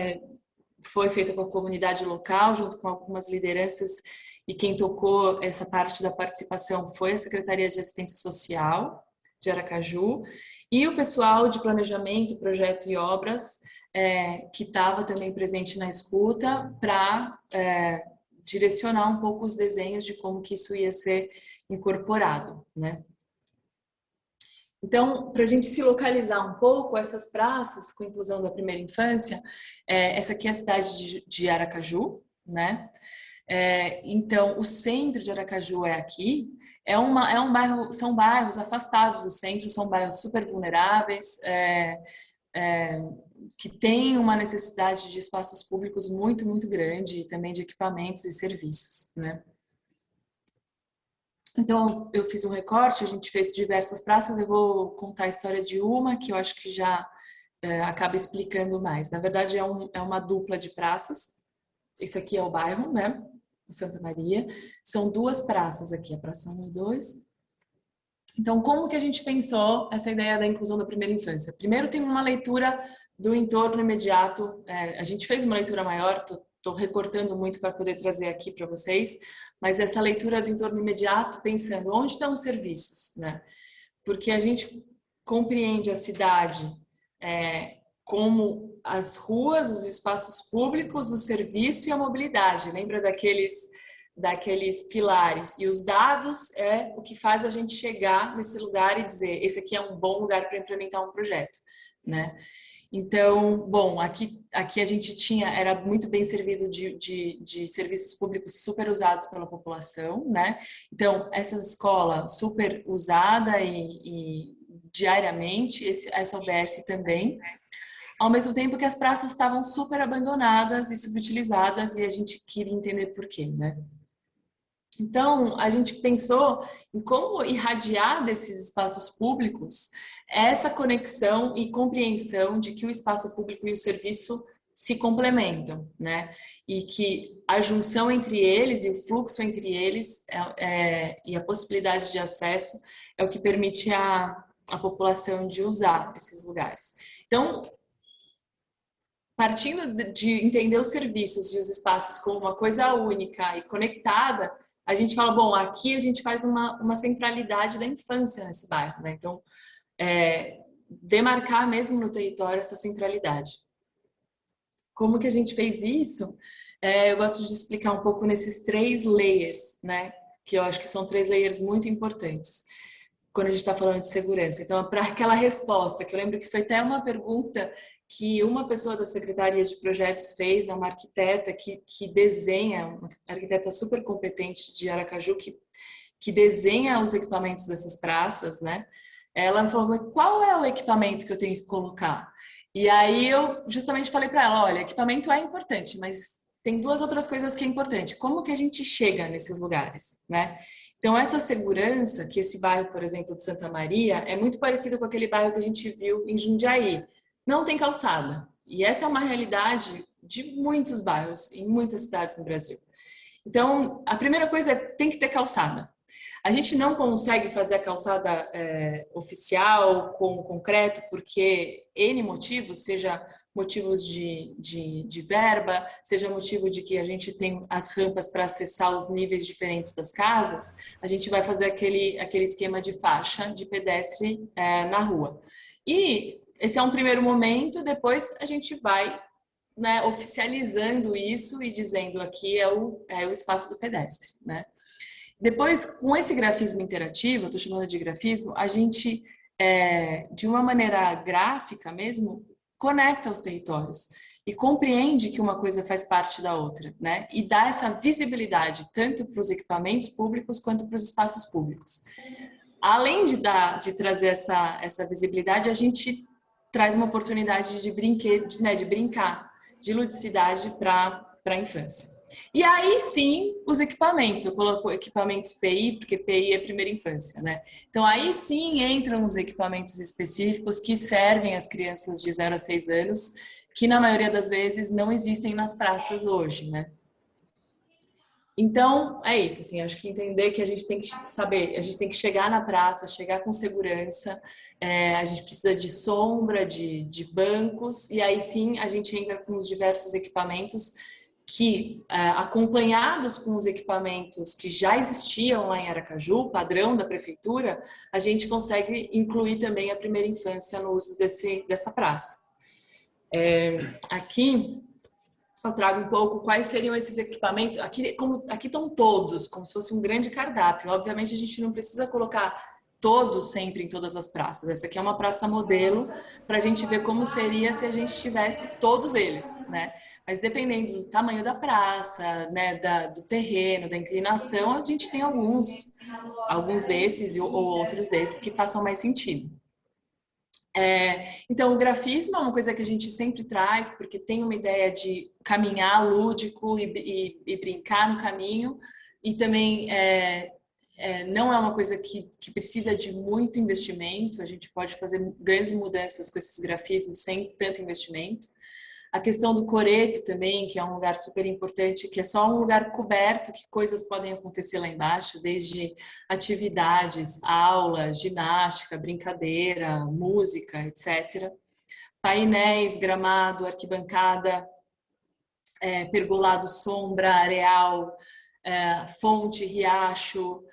foi feita com a comunidade local, junto com algumas lideranças, e quem tocou essa parte da participação foi a Secretaria de Assistência Social de Aracaju e o pessoal de planejamento, projeto e obras, que estava também presente na escuta para direcionar um pouco os desenhos de como que isso ia ser incorporado, né? Então, para a gente se localizar um pouco, essas praças com inclusão da primeira infância, essa aqui é a cidade de Aracaju, né? Então, o centro de Aracaju é aqui, é um bairro, são bairros afastados do centro, são bairros super vulneráveis, que têm uma necessidade de espaços públicos muito, muito grande e também de equipamentos e serviços, né? Então, eu fiz um recorte, a gente fez diversas praças, eu vou contar a história de uma, que eu acho que já acaba explicando mais. Na verdade, é uma dupla de praças. Esse aqui é o bairro, né? Santa Maria. São duas praças aqui, a Praça 1 e 2. Então, como que a gente pensou essa ideia da inclusão da primeira infância? Primeiro tem uma leitura do entorno imediato, a gente fez uma leitura maior, estou recortando muito para poder trazer aqui para vocês, mas essa leitura do entorno imediato, pensando onde estão os serviços, né? Porque a gente compreende a cidade como as ruas, os espaços públicos, o serviço e a mobilidade. Lembra daqueles pilares? E os dados é o que faz a gente chegar nesse lugar e dizer, esse aqui é um bom lugar para implementar um projeto, né? Então, bom, aqui a gente era muito bem servido de serviços públicos super usados pela população, né? Então, essa escola super usada e diariamente, essa UBS também, ao mesmo tempo que as praças estavam super abandonadas e subutilizadas e a gente queria entender por quê, né? Então, a gente pensou em como irradiar desses espaços públicos essa conexão e compreensão de que o espaço público e o serviço se complementam, né? E que a junção entre eles e o fluxo entre eles e a possibilidade de acesso é o que permite a população de usar esses lugares. Então, partindo de entender os serviços e os espaços como uma coisa única e conectada, a gente fala, bom, aqui a gente faz uma centralidade da infância nesse bairro, né? Então, demarcar mesmo no território essa centralidade. Como que a gente fez isso? Eu gosto de explicar um pouco nesses 3 layers, né? Que eu acho que são 3 layers muito importantes quando a gente está falando de segurança. Então, para aquela resposta, que eu lembro que foi até uma pergunta que uma pessoa da Secretaria de Projetos fez, né, uma arquiteta que desenha, uma arquiteta super competente de Aracaju, que desenha os equipamentos dessas praças, né? Ela falou, qual é o equipamento que eu tenho que colocar? E aí eu justamente falei para ela, olha, equipamento é importante, mas tem 2 outras coisas que é importante. Como que a gente chega nesses lugares, né? Então, essa segurança, que esse bairro, por exemplo, de Santa Maria, é muito parecido com aquele bairro que a gente viu em Jundiaí. Não tem calçada. E essa é uma realidade de muitos bairros, em muitas cidades no Brasil. Então, a primeira coisa é tem que ter calçada. A gente não consegue fazer a calçada oficial com concreto porque N motivos, seja motivos de verba, seja motivo de que a gente tem as rampas para acessar os níveis diferentes das casas, a gente vai fazer aquele esquema de faixa de pedestre na rua. E esse é um primeiro momento, depois a gente vai, né, oficializando isso e dizendo aqui é o espaço do pedestre, né? Depois, com esse grafismo interativo, eu estou chamando de grafismo, a gente, de uma maneira gráfica mesmo, conecta os territórios e compreende que uma coisa faz parte da outra, né? E dá essa visibilidade tanto para os equipamentos públicos quanto para os espaços públicos. Além de trazer essa visibilidade, a gente traz uma oportunidade de brincar, de ludicidade para a infância. E aí sim, os equipamentos, eu coloco equipamentos PI, porque PI é primeira infância, né? Então aí sim entram os equipamentos específicos que servem às crianças de 0 a 6 anos, que na maioria das vezes não existem nas praças hoje, né? Então, é isso, assim, acho que entender que a gente tem que saber, a gente tem que chegar na praça, chegar com segurança, a gente precisa de sombra, de bancos, e aí sim a gente entra com os diversos equipamentos que, acompanhados com os equipamentos que já existiam lá em Aracaju, padrão da prefeitura, a gente consegue incluir também a primeira infância no uso dessa praça. Aqui eu trago um pouco quais seriam esses equipamentos. Aqui estão todos, como se fosse um grande cardápio. Obviamente, a gente não precisa colocar todos sempre em todas as praças. Essa aqui é uma praça modelo para a gente ver como seria se a gente tivesse todos eles, né? Mas dependendo do tamanho da praça, né, do terreno, da inclinação, a gente tem alguns desses ou outros desses que façam mais sentido. Então, o grafismo é uma coisa que a gente sempre traz, porque tem uma ideia de caminhar lúdico e brincar no caminho, e também não é uma coisa que precisa de muito investimento, a gente pode fazer grandes mudanças com esses grafismos sem tanto investimento. A questão do coreto também, que é um lugar super importante, que é só um lugar coberto, que coisas podem acontecer lá embaixo, desde atividades, aulas, ginástica, brincadeira, música, etc. Painéis, gramado, arquibancada, pergolado, sombra, areal, fonte, riacho,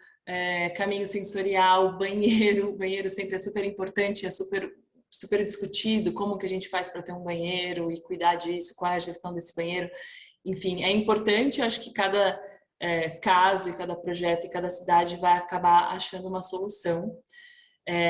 caminho sensorial, banheiro. Banheiro sempre é super importante, é super discutido como que a gente faz para ter um banheiro e cuidar disso, qual é a gestão desse banheiro. Enfim, é importante, eu acho que cada caso e cada projeto e cada cidade vai acabar achando uma solução.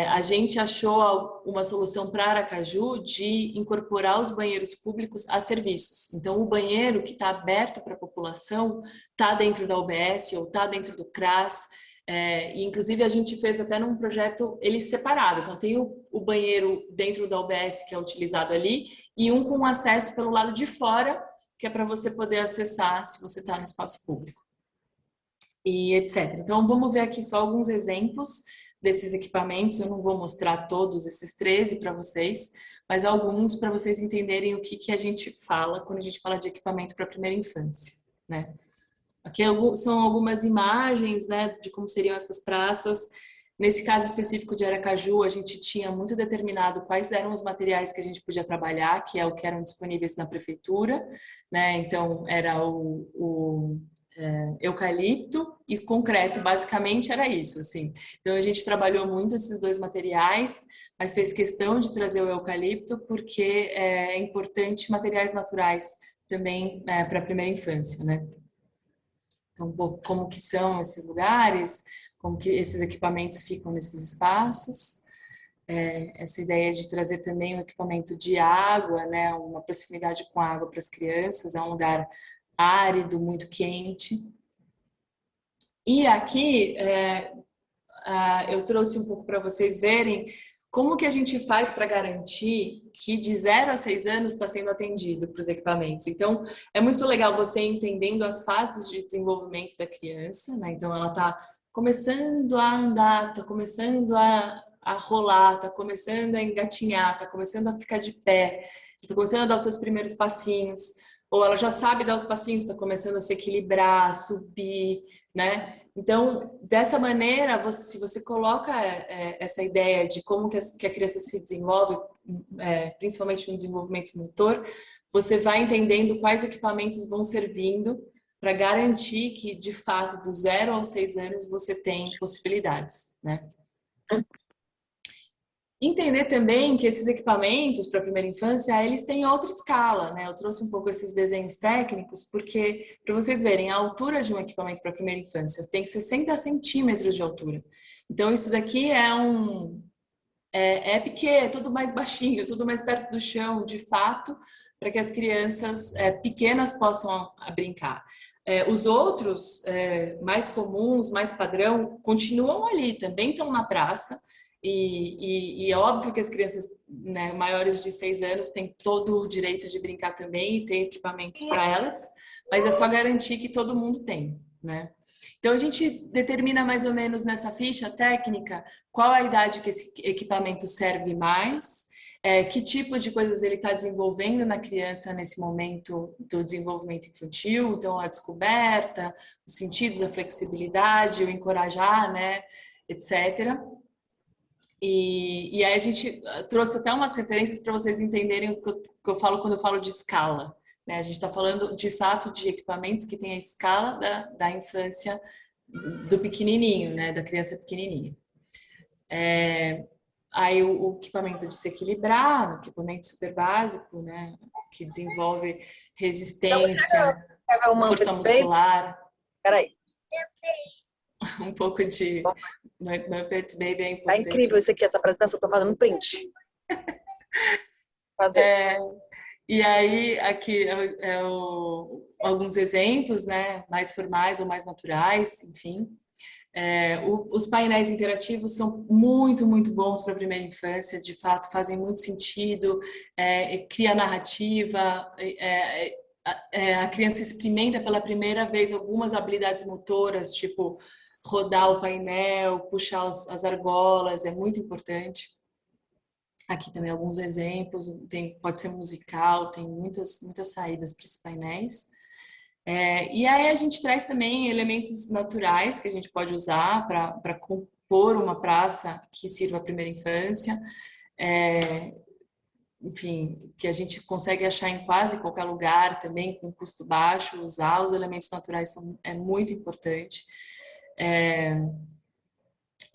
A gente achou uma solução para Aracaju de incorporar os banheiros públicos a serviços. Então, o banheiro que está aberto para a população está dentro da UBS ou está dentro do CRAS. E inclusive, a gente fez até num projeto ele separado. Então, tem o banheiro dentro da UBS que é utilizado ali e um com acesso pelo lado de fora, que é para você poder acessar se você está no espaço público. E etc. Então, vamos ver aqui só alguns exemplos desses equipamentos. Eu não vou mostrar todos esses 13 para vocês, mas alguns para vocês entenderem o que a gente fala quando a gente fala de equipamento para a primeira infância, né? Aqui são algumas imagens, né, de como seriam essas praças. Nesse caso específico de Aracaju, a gente tinha muito determinado quais eram os materiais que a gente podia trabalhar, que é o que eram disponíveis na prefeitura, né? Então, era o eucalipto e concreto, basicamente era isso, assim. Então a gente trabalhou muito esses dois materiais, mas fez questão de trazer o eucalipto porque é importante materiais naturais também para a primeira infância, né? Então, como que são esses lugares, como que esses equipamentos ficam nesses espaços. Essa ideia de trazer também um equipamento de água, né, uma proximidade com a água para as crianças, é um lugar árido, muito quente. E aqui eu trouxe um pouco para vocês verem como que a gente faz para garantir que de 0 a 6 anos está sendo atendido para os equipamentos. Então, é muito legal você entendendo as fases de desenvolvimento da criança, né? Então, ela está começando a andar, está começando a rolar, está começando a engatinhar, está começando a ficar de pé, está começando a dar os seus primeiros passinhos, ou ela já sabe dar os passinhos, está começando a se equilibrar, subir, né? Então, dessa maneira, se você coloca essa ideia de como que a criança se desenvolve, principalmente no desenvolvimento motor, você vai entendendo quais equipamentos vão servindo para garantir que, de fato, do 0 aos 6 anos, você tem possibilidades, né? Entender também que esses equipamentos para a primeira infância, eles têm outra escala, né? Eu trouxe um pouco esses desenhos técnicos, porque, para vocês verem, a altura de um equipamento para a primeira infância tem 60 centímetros de altura. Então, isso daqui é pequeno, é tudo mais baixinho, tudo mais perto do chão, de fato, para que as crianças pequenas possam brincar. Os outros, mais comuns, mais padrão, continuam ali, também estão na praça, e é óbvio que as crianças, né, maiores de 6 anos têm todo o direito de brincar também e ter equipamentos para elas, mas é só garantir que todo mundo tem, né? Então a gente determina mais ou menos nessa ficha técnica qual a idade que esse equipamento serve mais, que tipo de coisas ele está desenvolvendo na criança nesse momento do desenvolvimento infantil, então a descoberta, os sentidos, a flexibilidade, o encorajar, né, etc. E aí a gente trouxe até umas referências para vocês entenderem o que eu falo quando eu falo de escala, né? A gente está falando de fato de equipamentos que têm a escala da infância do pequenininho, né? Da criança pequenininha. Aí o equipamento de se equilibrar, um equipamento super básico, né? Que desenvolve resistência, força muscular. Peraí. Um pouco de Muppets Baby é Tá importante. incrível isso aqui, essa apresentação, eu tô fazendo print. Fazer. E aí, aqui alguns exemplos, né, mais formais ou mais naturais, enfim. Os painéis interativos são muito, muito bons para a primeira infância, de fato, fazem muito sentido, cria narrativa, a criança experimenta pela primeira vez algumas habilidades motoras, tipo rodar o painel, puxar as argolas, é muito importante. Aqui também alguns exemplos, pode ser musical, tem muitas saídas para esses painéis. E aí a gente traz também elementos naturais que a gente pode usar para compor uma praça que sirva à primeira infância. Enfim, que a gente consegue achar em quase qualquer lugar também, com custo baixo. Usar os elementos naturais é muito importante.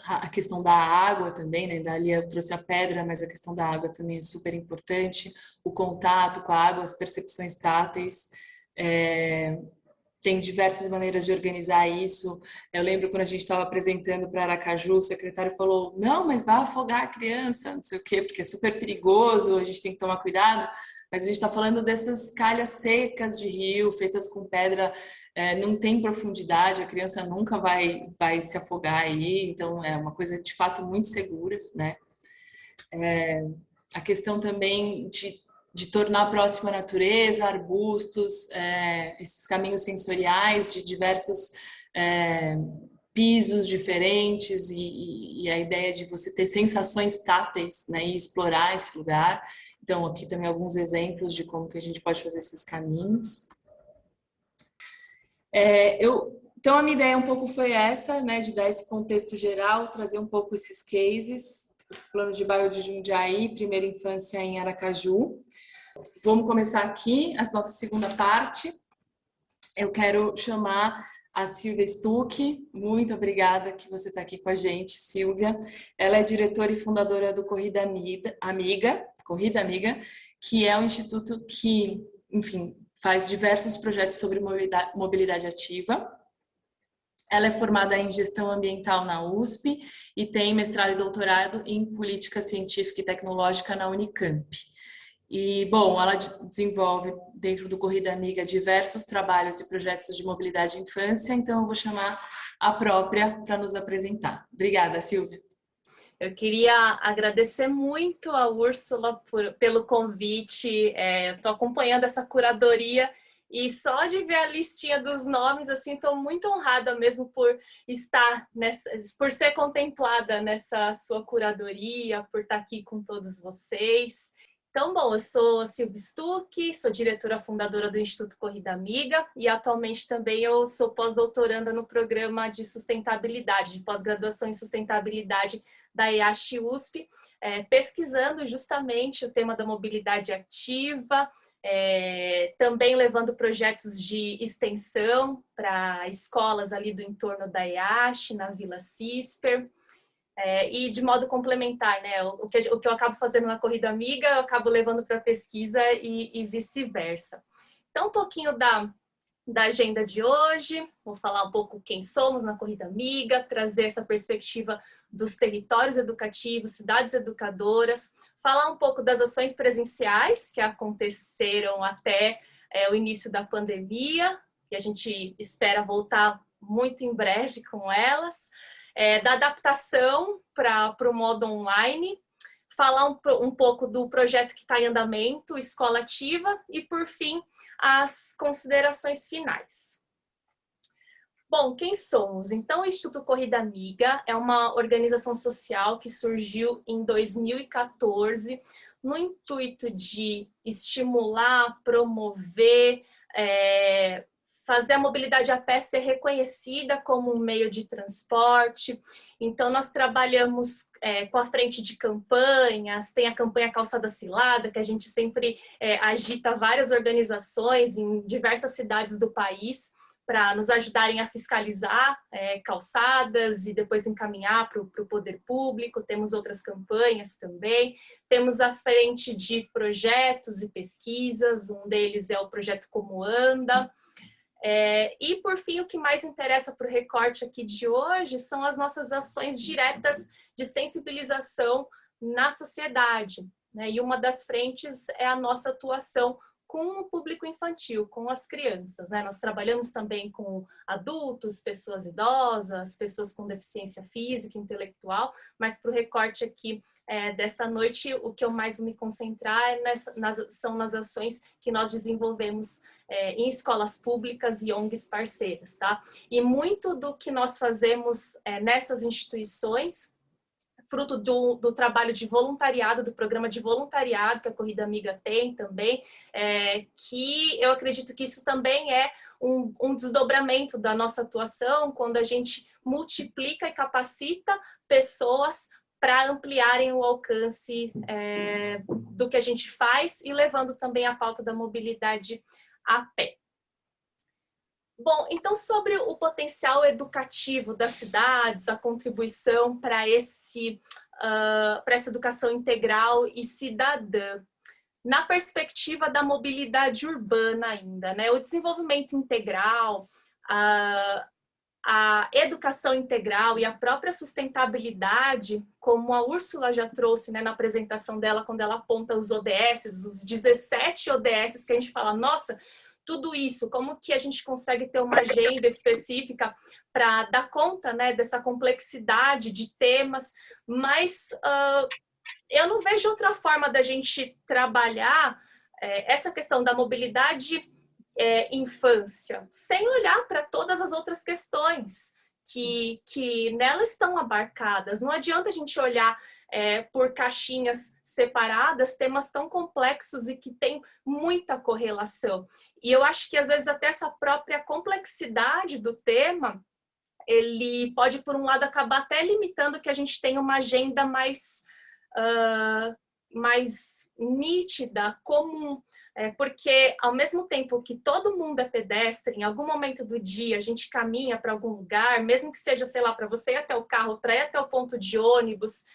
A questão da água também, né? Dali eu trouxe a pedra, mas a questão da água também é super importante. O contato com a água, as percepções táteis. Tem diversas maneiras de organizar isso. Eu lembro quando a gente estava apresentando para Aracaju, o secretário falou: não, mas vai afogar a criança, não sei o quê, porque é super perigoso, a gente tem que tomar cuidado. Mas a gente está falando dessas calhas secas de rio, feitas com pedra, não tem profundidade, a criança nunca vai se afogar aí, então é uma coisa de fato muito segura, né? A questão também de tornar próxima a natureza, arbustos, esses caminhos sensoriais de diversos pisos diferentes e a ideia de você ter sensações táteis, né, e explorar esse lugar. Então, aqui também alguns exemplos de como que a gente pode fazer esses caminhos. Então, a minha ideia um pouco foi essa, né, de dar esse contexto geral, trazer um pouco esses cases, plano de bairro de Jundiaí, primeira infância em Aracaju. Vamos começar aqui a nossa segunda parte. Eu quero chamar a Silvia Stuck. Muito obrigada que você está aqui com a gente, Silvia. Ela é diretora e fundadora do Corrida Amiga, que é um instituto que, enfim, faz diversos projetos sobre mobilidade ativa. Ela é formada em gestão ambiental na USP e tem mestrado e doutorado em política científica e tecnológica na Unicamp. E, bom, ela desenvolve dentro do Corrida Amiga diversos trabalhos e projetos de mobilidade e infância, então eu vou chamar a própria para nos apresentar. Obrigada, Silvia. Eu queria agradecer muito a Úrsula pelo convite. Estou acompanhando essa curadoria e só de ver a listinha dos nomes, assim, estou muito honrada mesmo por estar por ser contemplada nessa sua curadoria, por estar aqui com todos vocês. Então, bom, eu sou a Silvia Stuck, sou diretora fundadora do Instituto Corrida Amiga e atualmente também eu sou pós-doutoranda no programa de sustentabilidade, de pós-graduação em sustentabilidade da EASH USP, pesquisando justamente o tema da mobilidade ativa, também levando projetos de extensão para escolas ali do entorno da EASH, na Vila Cisper. E de modo complementar, né? O que eu acabo fazendo na Corrida Amiga, eu acabo levando para a pesquisa e vice-versa. Então, um pouquinho da agenda de hoje, vou falar um pouco quem somos na Corrida Amiga, trazer essa perspectiva dos territórios educativos, cidades educadoras, falar um pouco das ações presenciais que aconteceram até o início da pandemia, que a gente espera voltar muito em breve com elas, da adaptação para o modo online, falar um pouco do projeto que está em andamento, Escola Ativa, e por fim, as considerações finais. Bom, quem somos? Então, o Instituto Corrida Amiga é uma organização social que surgiu em 2014 no intuito de estimular, promover, fazer a mobilidade a pé ser reconhecida como um meio de transporte. Então, nós trabalhamos com a frente de campanhas, tem a campanha Calçada Cilada, que a gente sempre agita várias organizações em diversas cidades do país para nos ajudarem a fiscalizar calçadas e depois encaminhar para o poder público. Temos outras campanhas também. Temos a frente de projetos e pesquisas, um deles é o projeto Como Anda. E, por fim, o que mais interessa para o recorte aqui de hoje são as nossas ações diretas de sensibilização na sociedade, né? E uma das frentes é a nossa atuação com o público infantil, com as crianças, né? Nós trabalhamos também com adultos, pessoas idosas, pessoas com deficiência física, intelectual, mas para o recorte aqui desta noite, o que eu mais vou me concentrar são nas ações que nós desenvolvemos em escolas públicas e ONGs parceiras, tá? E muito do que nós fazemos nessas instituições fruto do trabalho de voluntariado, do programa de voluntariado que a Corrida Amiga tem também, que eu acredito que isso também é um desdobramento da nossa atuação, quando a gente multiplica e capacita pessoas para ampliarem o alcance do que a gente faz e levando também a pauta da mobilidade a pé. Bom, então sobre o potencial educativo das cidades, a contribuição para essa educação integral e cidadã, na perspectiva da mobilidade urbana ainda, né? O desenvolvimento integral, a educação integral e a própria sustentabilidade, como a Úrsula já trouxe, né, na apresentação dela, quando ela aponta os ODS, os 17 ODS que a gente fala, nossa, tudo isso, como que a gente consegue ter uma agenda específica para dar conta, né, dessa complexidade de temas, mas eu não vejo outra forma da gente trabalhar essa questão da mobilidade infância, sem olhar para todas as outras questões que nela estão abarcadas. Não adianta a gente olhar por caixinhas separadas, temas tão complexos e que têm muita correlação. E eu acho que às vezes até essa própria complexidade do tema, ele pode, por um lado, acabar até limitando que a gente tenha uma agenda mais nítida, comum, porque ao mesmo tempo que todo mundo é pedestre, em algum momento do dia a gente caminha para algum lugar, mesmo que seja, sei lá, para você ir até o carro, para ir até o ponto de ônibus,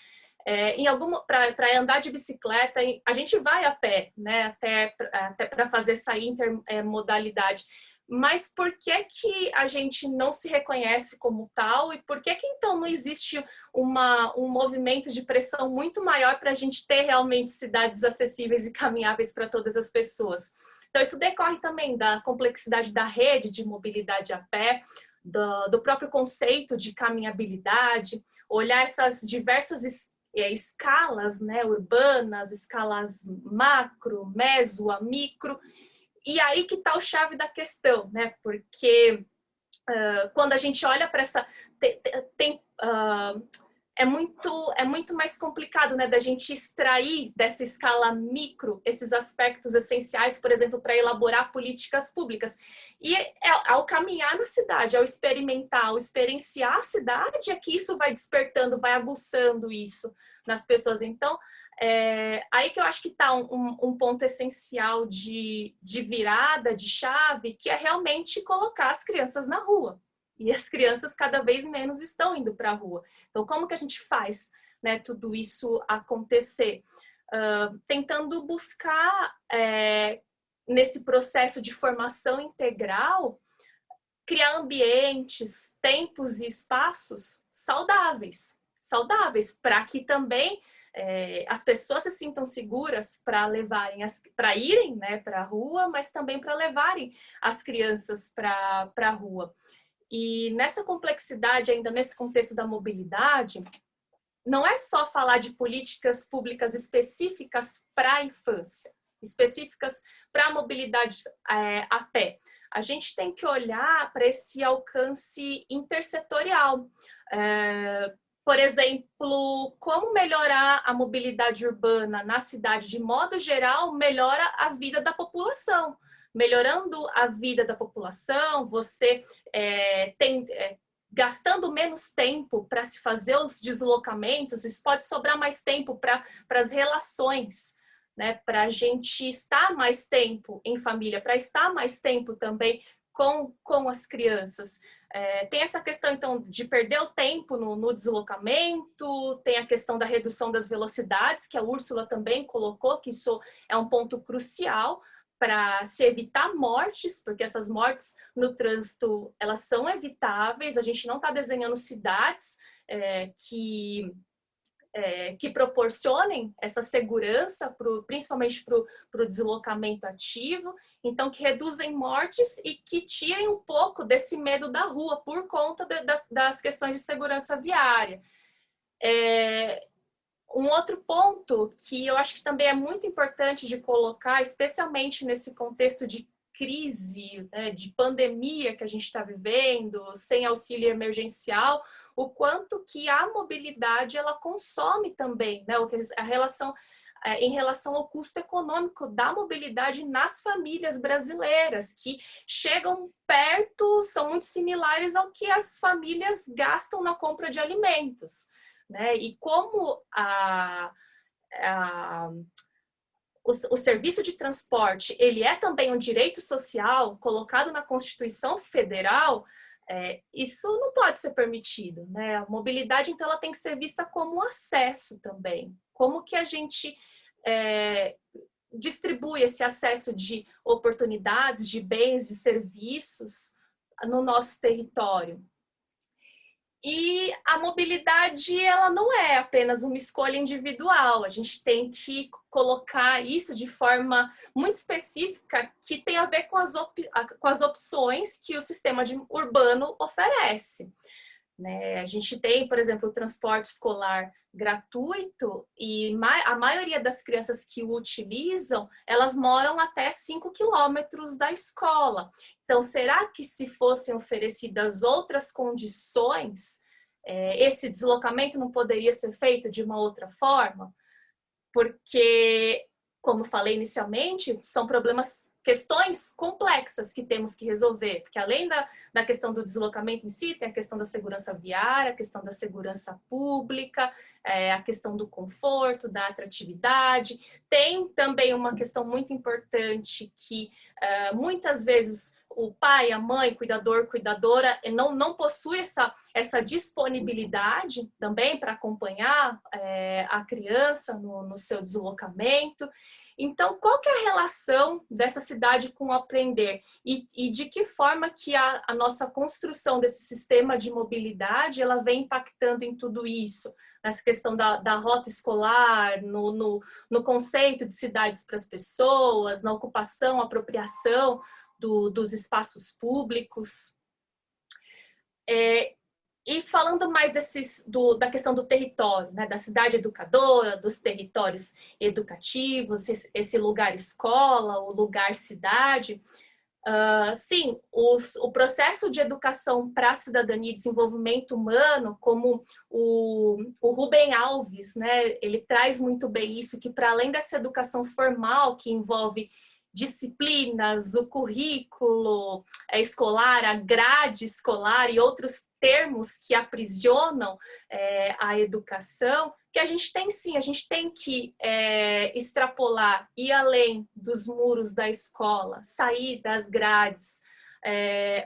para andar de bicicleta, a gente vai a pé, né, até para fazer essa intermodalidade. Mas por que a gente não se reconhece como tal e por que então não existe um movimento de pressão muito maior para a gente ter realmente cidades acessíveis e caminháveis para todas as pessoas? Então isso decorre também da complexidade da rede de mobilidade a pé, do próprio conceito de caminhabilidade, olhar essas diversas escalas, né, urbanas, escalas macro, meso, micro. E aí que está o chave da questão, né? Porque quando a gente olha para essa... é muito mais complicado, né, da gente extrair dessa escala micro esses aspectos essenciais, por exemplo, para elaborar políticas públicas. E ao caminhar na cidade, ao experimentar, ao experienciar a cidade, é que isso vai despertando, vai aguçando isso nas pessoas. Então, aí que eu acho que está um ponto essencial de virada, de chave, que é realmente colocar as crianças na rua. E as crianças cada vez menos estão indo para a rua. Então, como que a gente faz, né, tudo isso acontecer? Tentando buscar, nesse processo de formação integral, criar ambientes, tempos e espaços saudáveis para que também as pessoas se sintam seguras para irem, né, para a rua, mas também para levarem as crianças para a rua. E nessa complexidade, ainda nesse contexto da mobilidade, não é só falar de políticas públicas específicas para a infância, específicas para a mobilidade a pé. A gente tem que olhar para esse alcance intersetorial. Por exemplo, como melhorar a mobilidade urbana na cidade de modo geral melhora a vida da população. Melhorando a vida da população, você gastando menos tempo para se fazer os deslocamentos, isso pode sobrar mais tempo para as relações, né? Para a gente estar mais tempo em família, para estar mais tempo também com as crianças. Tem essa questão, então, de perder o tempo no deslocamento, tem a questão da redução das velocidades, que a Úrsula também colocou, que isso é um ponto crucial para se evitar mortes, porque essas mortes no trânsito, elas são evitáveis, a gente não está desenhando cidades que proporcionem essa segurança, principalmente para o deslocamento ativo, então que reduzem mortes e que tirem um pouco desse medo da rua por conta das questões de segurança viária. Um outro ponto que eu acho que também é muito importante de colocar, especialmente nesse contexto de crise, né, de pandemia que a gente está vivendo, sem auxílio emergencial, o quanto que a mobilidade ela consome também, né? A relação em relação ao custo econômico da mobilidade nas famílias brasileiras, que chegam perto, são muito similares ao que as famílias gastam na compra de alimentos, né? E como o serviço de transporte ele é também um direito social colocado na Constituição Federal, isso não pode ser permitido, né? A mobilidade, então, ela tem que ser vista como um acesso também. Como que a gente distribui esse acesso de oportunidades, de bens, de serviços no nosso território? E a mobilidade, ela não é apenas uma escolha individual, a gente tem que colocar isso de forma muito específica que tem a ver com as opções que o sistema urbano oferece. Né? A gente tem, por exemplo, o transporte escolar gratuito e a maioria das crianças que o utilizam, elas moram até 5 quilômetros da escola. Então, será que se fossem oferecidas outras condições, esse deslocamento não poderia ser feito de uma outra forma? Porque, como falei inicialmente, são questões complexas que temos que resolver, porque além da questão do deslocamento em si, tem a questão da segurança viária, a questão da segurança pública, a questão do conforto, da atratividade. Tem também uma questão muito importante que muitas vezes o pai, a mãe, cuidador, cuidadora não possui essa disponibilidade também para acompanhar a criança no seu deslocamento. Então, qual que é a relação dessa cidade com o aprender? E de que forma que a nossa construção desse sistema de mobilidade ela vem impactando em tudo isso? Nessa questão da rota escolar, no conceito de cidades para as pessoas, na ocupação, apropriação dos espaços públicos. E falando mais da questão do território, né, da cidade educadora, dos territórios educativos, esse lugar escola, o lugar cidade, sim, o processo de educação para a cidadania e desenvolvimento humano, como o Rubem Alves, né, ele traz muito bem isso, que para além dessa educação formal, que envolve disciplinas, o currículo escolar, a grade escolar e outros termos que aprisionam a educação, que a gente tem sim, a gente tem que extrapolar, ir além dos muros da escola, sair das grades,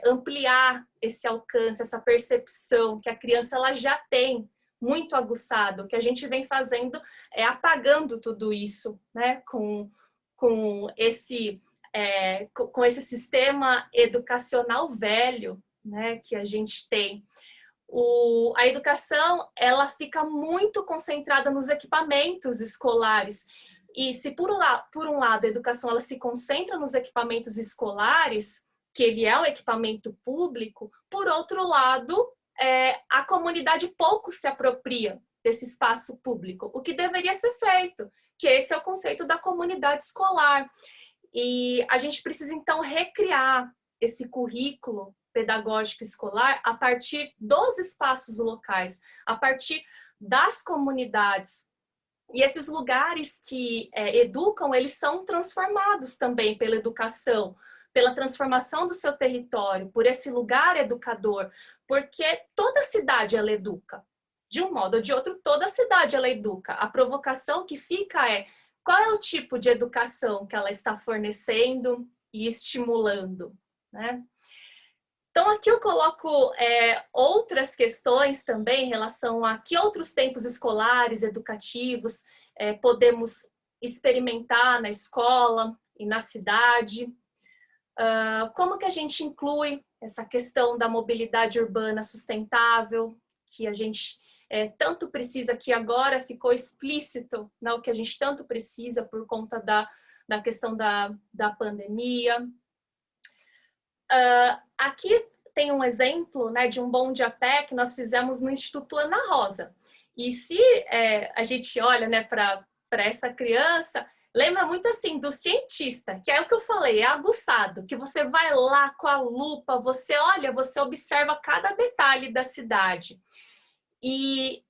ampliar esse alcance, essa percepção que a criança ela já tem muito aguçado. O que a gente vem fazendo é apagando tudo isso, né, com esse sistema educacional velho, né, que a gente tem. A educação ela fica muito concentrada nos equipamentos escolares. E se por um lado a educação ela se concentra nos equipamentos escolares, que ele é um equipamento público, por outro lado, a comunidade pouco se apropria desse espaço público, o que deveria ser feito, que esse é o conceito da comunidade escolar. E a gente precisa, então, recriar esse currículo pedagógico escolar a partir dos espaços locais, a partir das comunidades. E esses lugares que educam, eles são transformados também pela educação, pela transformação do seu território, por esse lugar educador, porque toda cidade ela educa. De um modo ou de outro, toda cidade ela educa. A provocação que fica qual é o tipo de educação que ela está fornecendo e estimulando, né? Então, aqui eu coloco outras questões também em relação a que outros tempos escolares, educativos, podemos experimentar na escola e na cidade. Como que a gente inclui essa questão da mobilidade urbana sustentável, que a gente tanto precisa, que agora ficou explícito, né, o que a gente tanto precisa por conta da questão da pandemia. Aqui tem um exemplo, né, de um bonde a pé que nós fizemos no Instituto Ana Rosa. E se a gente olha, né, para essa criança, lembra muito assim do cientista, que é o que eu falei, é aguçado, que você vai lá com a lupa, você olha, você observa cada detalhe da cidade. E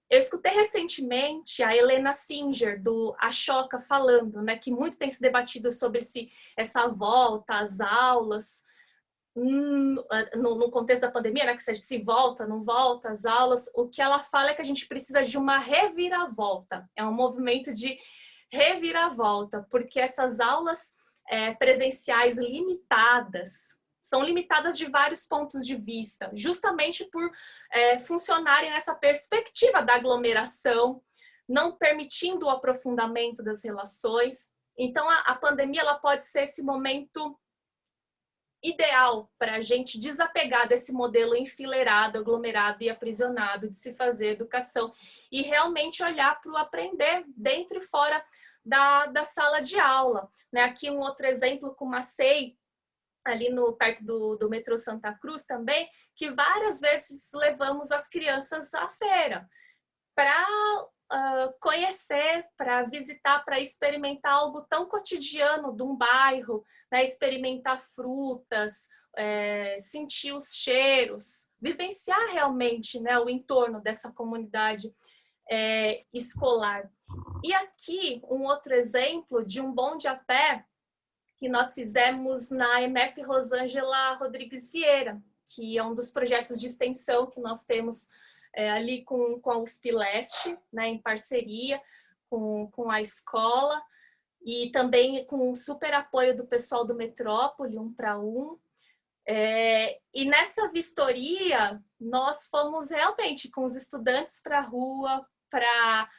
eu escutei recentemente a Helena Singer, do Ashoka, falando, né, que muito tem se debatido sobre essa volta às aulas, no contexto da pandemia, né, que seja se volta, não volta às aulas. O que ela fala é que a gente precisa de uma reviravolta, é um movimento de reviravolta, porque essas aulas presenciais limitadas, são limitadas de vários pontos de vista, justamente por funcionarem nessa perspectiva da aglomeração, não permitindo o aprofundamento das relações. Então, a pandemia ela pode ser esse momento ideal para a gente desapegar desse modelo enfileirado, aglomerado e aprisionado de se fazer educação e realmente olhar para o aprender dentro e fora da sala de aula. Né? Aqui um outro exemplo com uma SEI, ali perto do metrô Santa Cruz também, que várias vezes levamos as crianças à feira para conhecer, para visitar, para experimentar algo tão cotidiano de um bairro, né? Experimentar frutas, sentir os cheiros, vivenciar realmente, né, o entorno dessa comunidade escolar. E aqui um outro exemplo de um bonde a pé que nós fizemos na MF Rosângela Rodrigues Vieira, que é um dos projetos de extensão que nós temos ali com a USP Leste, né, em parceria com a escola, e também com o super apoio do pessoal do Metrópole, 1 para 1. E nessa vistoria, nós fomos realmente com os estudantes para a rua, para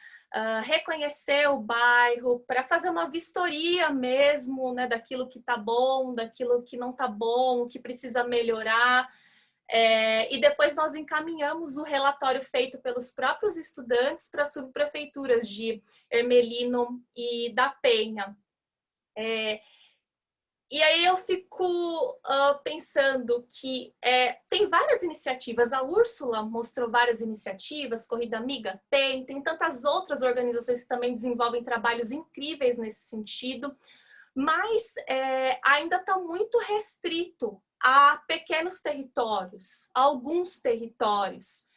reconhecer o bairro, para fazer uma vistoria mesmo, né, daquilo que está bom, daquilo que não está bom, o que precisa melhorar. E depois nós encaminhamos o relatório feito pelos próprios estudantes para as subprefeituras de Ermelino e da Penha. E aí eu fico pensando que tem várias iniciativas, a Úrsula mostrou várias iniciativas, Corrida Amiga tem tantas outras organizações que também desenvolvem trabalhos incríveis nesse sentido, mas ainda está muito restrito a pequenos territórios, a alguns territórios.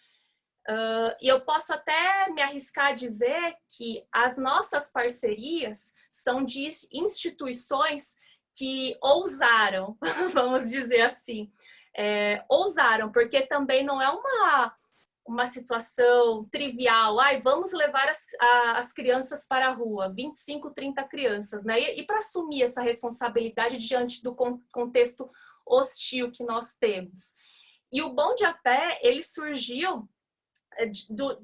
E eu posso até me arriscar a dizer que as nossas parcerias são de instituições que ousaram, vamos dizer assim, ousaram, porque também não é uma situação trivial, vamos levar as crianças para a rua, 25, 30 crianças, né? E para assumir essa responsabilidade diante do contexto hostil que nós temos. E o bonde a pé, ele surgiu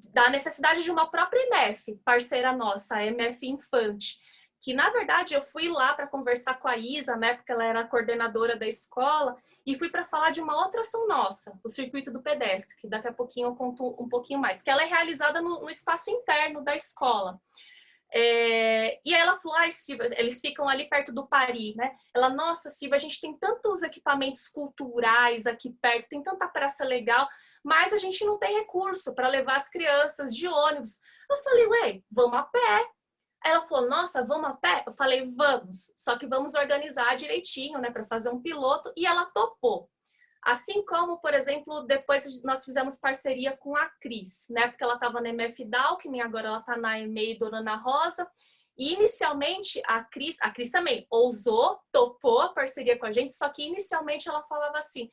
da necessidade de uma própria MF, parceira nossa, a MF Infante, que na verdade eu fui lá para conversar com a Isa, né, porque ela era a coordenadora da escola, e fui para falar de uma outra ação nossa, o Circuito do Pedestre, que daqui a pouquinho eu conto um pouquinho mais, que ela é realizada no espaço interno da escola. E aí ela falou, Silvia, eles ficam ali perto do Pari, né? Ela, nossa, Silvia, a gente tem tantos equipamentos culturais aqui perto, tem tanta praça legal, mas a gente não tem recurso para levar as crianças de ônibus. Eu falei, ué, vamos a pé. Aí ela falou, nossa, vamos a pé? Eu falei, vamos, só que vamos organizar direitinho, né, para fazer um piloto, e ela topou. Assim como, por exemplo, depois nós fizemos parceria com a Cris, né, porque ela estava na MF da Alckmin, agora ela está na EMEI Dona Ana Rosa, e inicialmente a Cris também ousou, topou a parceria com a gente, só que inicialmente ela falava assim,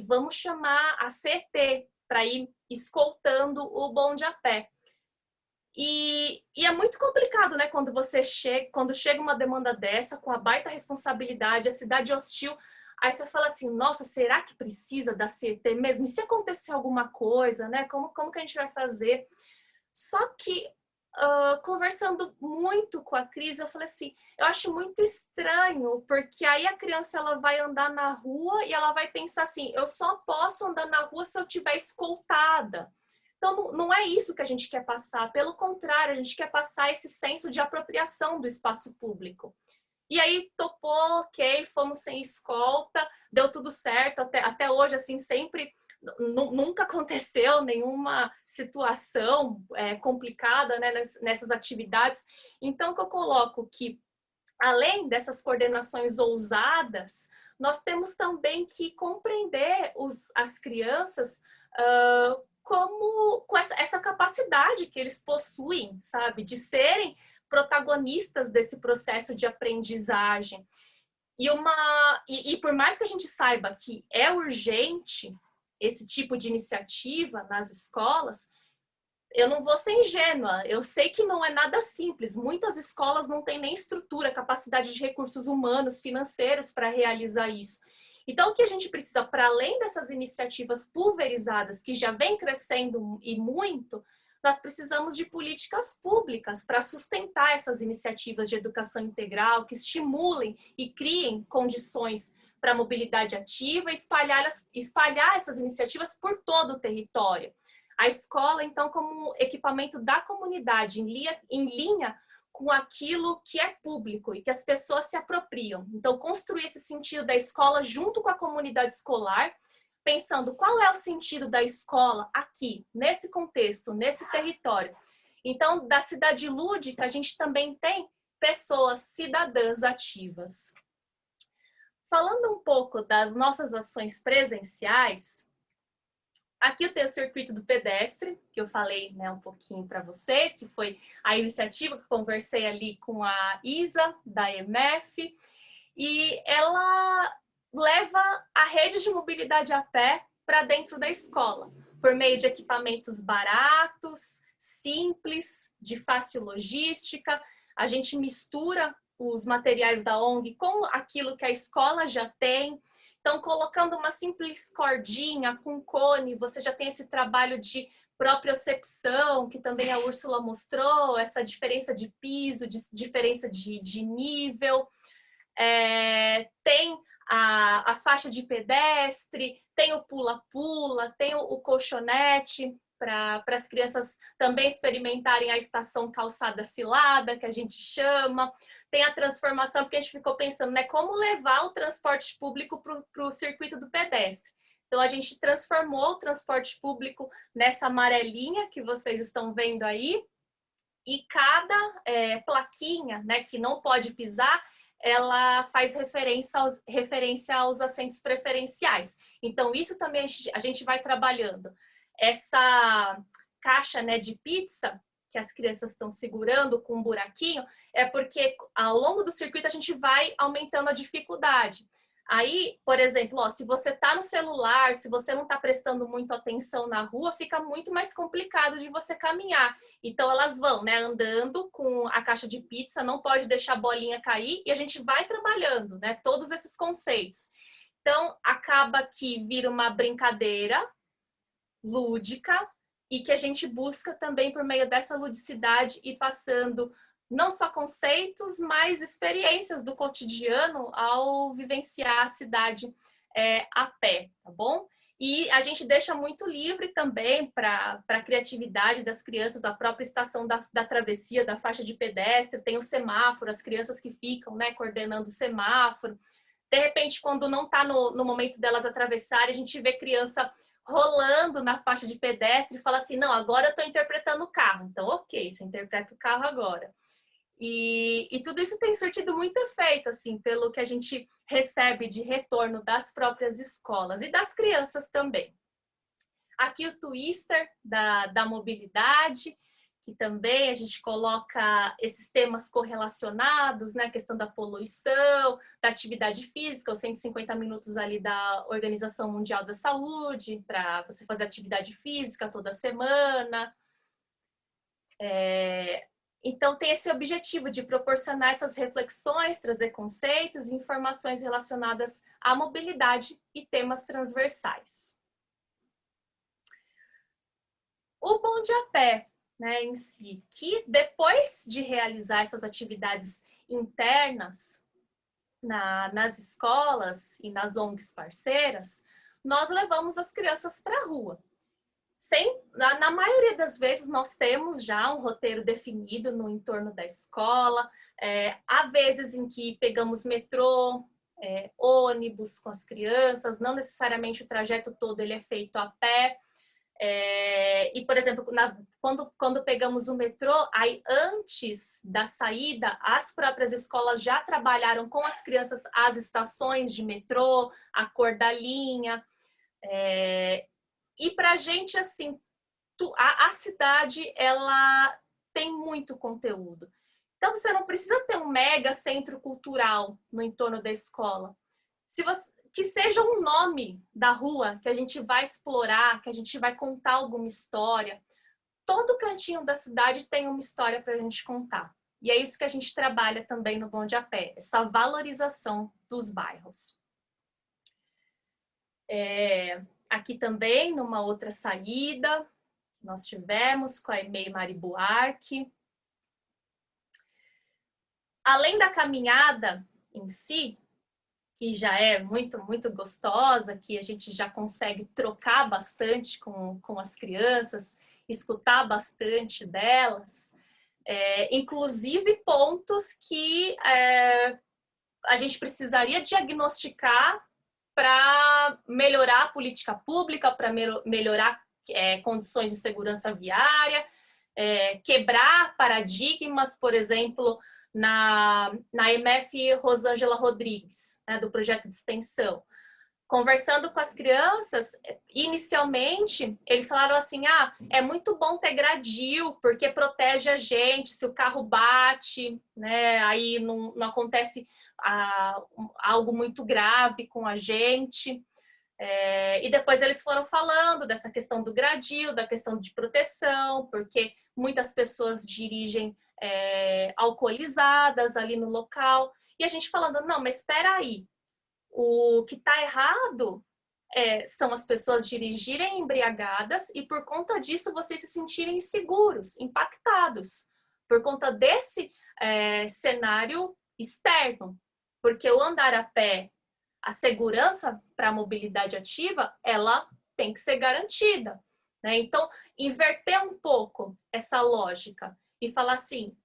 vamos chamar a CT para ir escoltando o bonde a pé. E é muito complicado, né, quando chega uma demanda dessa, com a baita responsabilidade, a cidade hostil, aí você fala assim, nossa, será que precisa da CET mesmo? E se acontecer alguma coisa, né, como que a gente vai fazer? Só que, conversando muito com a Cris, eu falei assim, eu acho muito estranho, porque aí a criança ela vai andar na rua e ela vai pensar assim, eu só posso andar na rua se eu estiver escoltada. Então, não é isso que a gente quer passar. Pelo contrário, a gente quer passar esse senso de apropriação do espaço público. E aí, topou, ok, fomos sem escolta, deu tudo certo. Até hoje, assim, sempre... Nunca aconteceu nenhuma situação complicada, né, nessas atividades. Então, o que eu coloco que, além dessas coordenações ousadas, nós temos também que compreender as crianças com essa capacidade que eles possuem, sabe? De serem protagonistas desse processo de aprendizagem. E por mais que a gente saiba que é urgente esse tipo de iniciativa nas escolas, eu não vou ser ingênua, eu sei que não é nada simples. Muitas escolas não têm nem estrutura, capacidade de recursos humanos, financeiros para realizar isso. Então, o que a gente precisa, para além dessas iniciativas pulverizadas, que já vem crescendo e muito, nós precisamos de políticas públicas para sustentar essas iniciativas de educação integral, que estimulem e criem condições para a mobilidade ativa e espalhar essas iniciativas por todo o território. A escola, então, como equipamento da comunidade, em linha com aquilo que é público e que as pessoas se apropriam. Então, construir esse sentido da escola junto com a comunidade escolar, pensando qual é o sentido da escola aqui, nesse contexto, nesse território. Então, da cidade lúdica, a gente também tem pessoas cidadãs ativas. Falando um pouco das nossas ações presenciais, aqui eu tenho o circuito do pedestre, que eu falei, né, um pouquinho para vocês, que foi a iniciativa que eu conversei ali com a Isa, da EMF, e ela leva a rede de mobilidade a pé para dentro da escola, por meio de equipamentos baratos, simples, de fácil logística. A gente mistura os materiais da ONG com aquilo que a escola já tem. Então, colocando uma simples cordinha com cone, você já tem esse trabalho de propriocepção, que também a Úrsula mostrou, essa diferença de piso, diferença de nível. Tem a faixa de pedestre, tem o pula-pula, tem o colchonete, para as crianças também experimentarem a estação calçada cilada, que a gente chama. Tem a transformação, porque a gente ficou pensando, né, como levar o transporte público para o circuito do pedestre. Então, a gente transformou o transporte público nessa amarelinha que vocês estão vendo aí, e cada plaquinha, né, que não pode pisar, ela faz referência aos assentos preferenciais. Então, isso também a gente vai trabalhando. Essa caixa, né, de pizza que as crianças estão segurando com um buraquinho, é porque ao longo do circuito a gente vai aumentando a dificuldade. Aí, por exemplo, ó, se você está no celular, se você não está prestando muito atenção na rua, fica muito mais complicado de você caminhar. Então, elas vão, né, andando com a caixa de pizza, não pode deixar a bolinha cair, e a gente vai trabalhando, né, todos esses conceitos. Então, acaba que vira uma brincadeira lúdica, e que a gente busca também por meio dessa ludicidade e passando não só conceitos, mas experiências do cotidiano ao vivenciar a cidade a pé, tá bom? E a gente deixa muito livre também para a criatividade das crianças, a própria estação da travessia, da faixa de pedestre, tem o semáforo, as crianças que ficam, né, coordenando o semáforo. De repente, quando não está no momento delas atravessarem, a gente vê criança rolando na faixa de pedestre e fala assim, não, agora eu estou interpretando o carro. Então, ok, você interpreta o carro agora. E tudo isso tem surtido muito efeito, assim, pelo que a gente recebe de retorno das próprias escolas e das crianças também. Aqui o Twister da mobilidade, que também a gente coloca esses temas correlacionados, né? A questão da poluição, da atividade física, os 150 minutos ali da Organização Mundial da Saúde, para você fazer atividade física toda semana. Então, tem esse objetivo de proporcionar essas reflexões, trazer conceitos e informações relacionadas à mobilidade e temas transversais. O bonde a pé, né, em si, que depois de realizar essas atividades internas nas escolas e nas ONGs parceiras, nós levamos as crianças para a rua. Na maioria das vezes nós temos já um roteiro definido no entorno da escola, há vezes em que pegamos metrô, ônibus com as crianças, não necessariamente o trajeto todo ele é feito a pé. E, por exemplo, quando pegamos o metrô, aí antes da saída, as próprias escolas já trabalharam com as crianças as estações de metrô, a cor da linha. E para a gente, assim, a cidade, ela tem muito conteúdo. Então, você não precisa ter um mega centro cultural no entorno da escola. Que seja um nome da rua que a gente vai explorar, que a gente vai contar alguma história. Todo cantinho da cidade tem uma história para a gente contar. E é isso que a gente trabalha também no Bonde a Pé, essa valorização dos bairros. Aqui também, numa outra saída, nós tivemos com a Aimee Mari Buarque. Além da caminhada em si, que já é muito, muito gostosa, que a gente já consegue trocar bastante com as crianças, escutar bastante delas, inclusive pontos que a gente precisaria diagnosticar para melhorar a política pública, para melhorar condições de segurança viária, quebrar paradigmas, por exemplo, na MF Rosângela Rodrigues, do projeto de extensão. Conversando com as crianças, inicialmente, eles falaram assim, é muito bom ter gradil, porque protege a gente, se o carro bate, né, aí não acontece algo muito grave com a gente. E depois eles foram falando dessa questão do gradil, da questão de proteção, porque muitas pessoas dirigem alcoolizadas ali no local. E a gente falando, não, mas espera aí, o que está errado são as pessoas dirigirem embriagadas e por conta disso vocês se sentirem inseguros, impactados, por conta desse cenário externo. Porque o andar a pé, a segurança para a mobilidade ativa, ela tem que ser garantida, né? Então, inverter um pouco essa lógica e falar assim,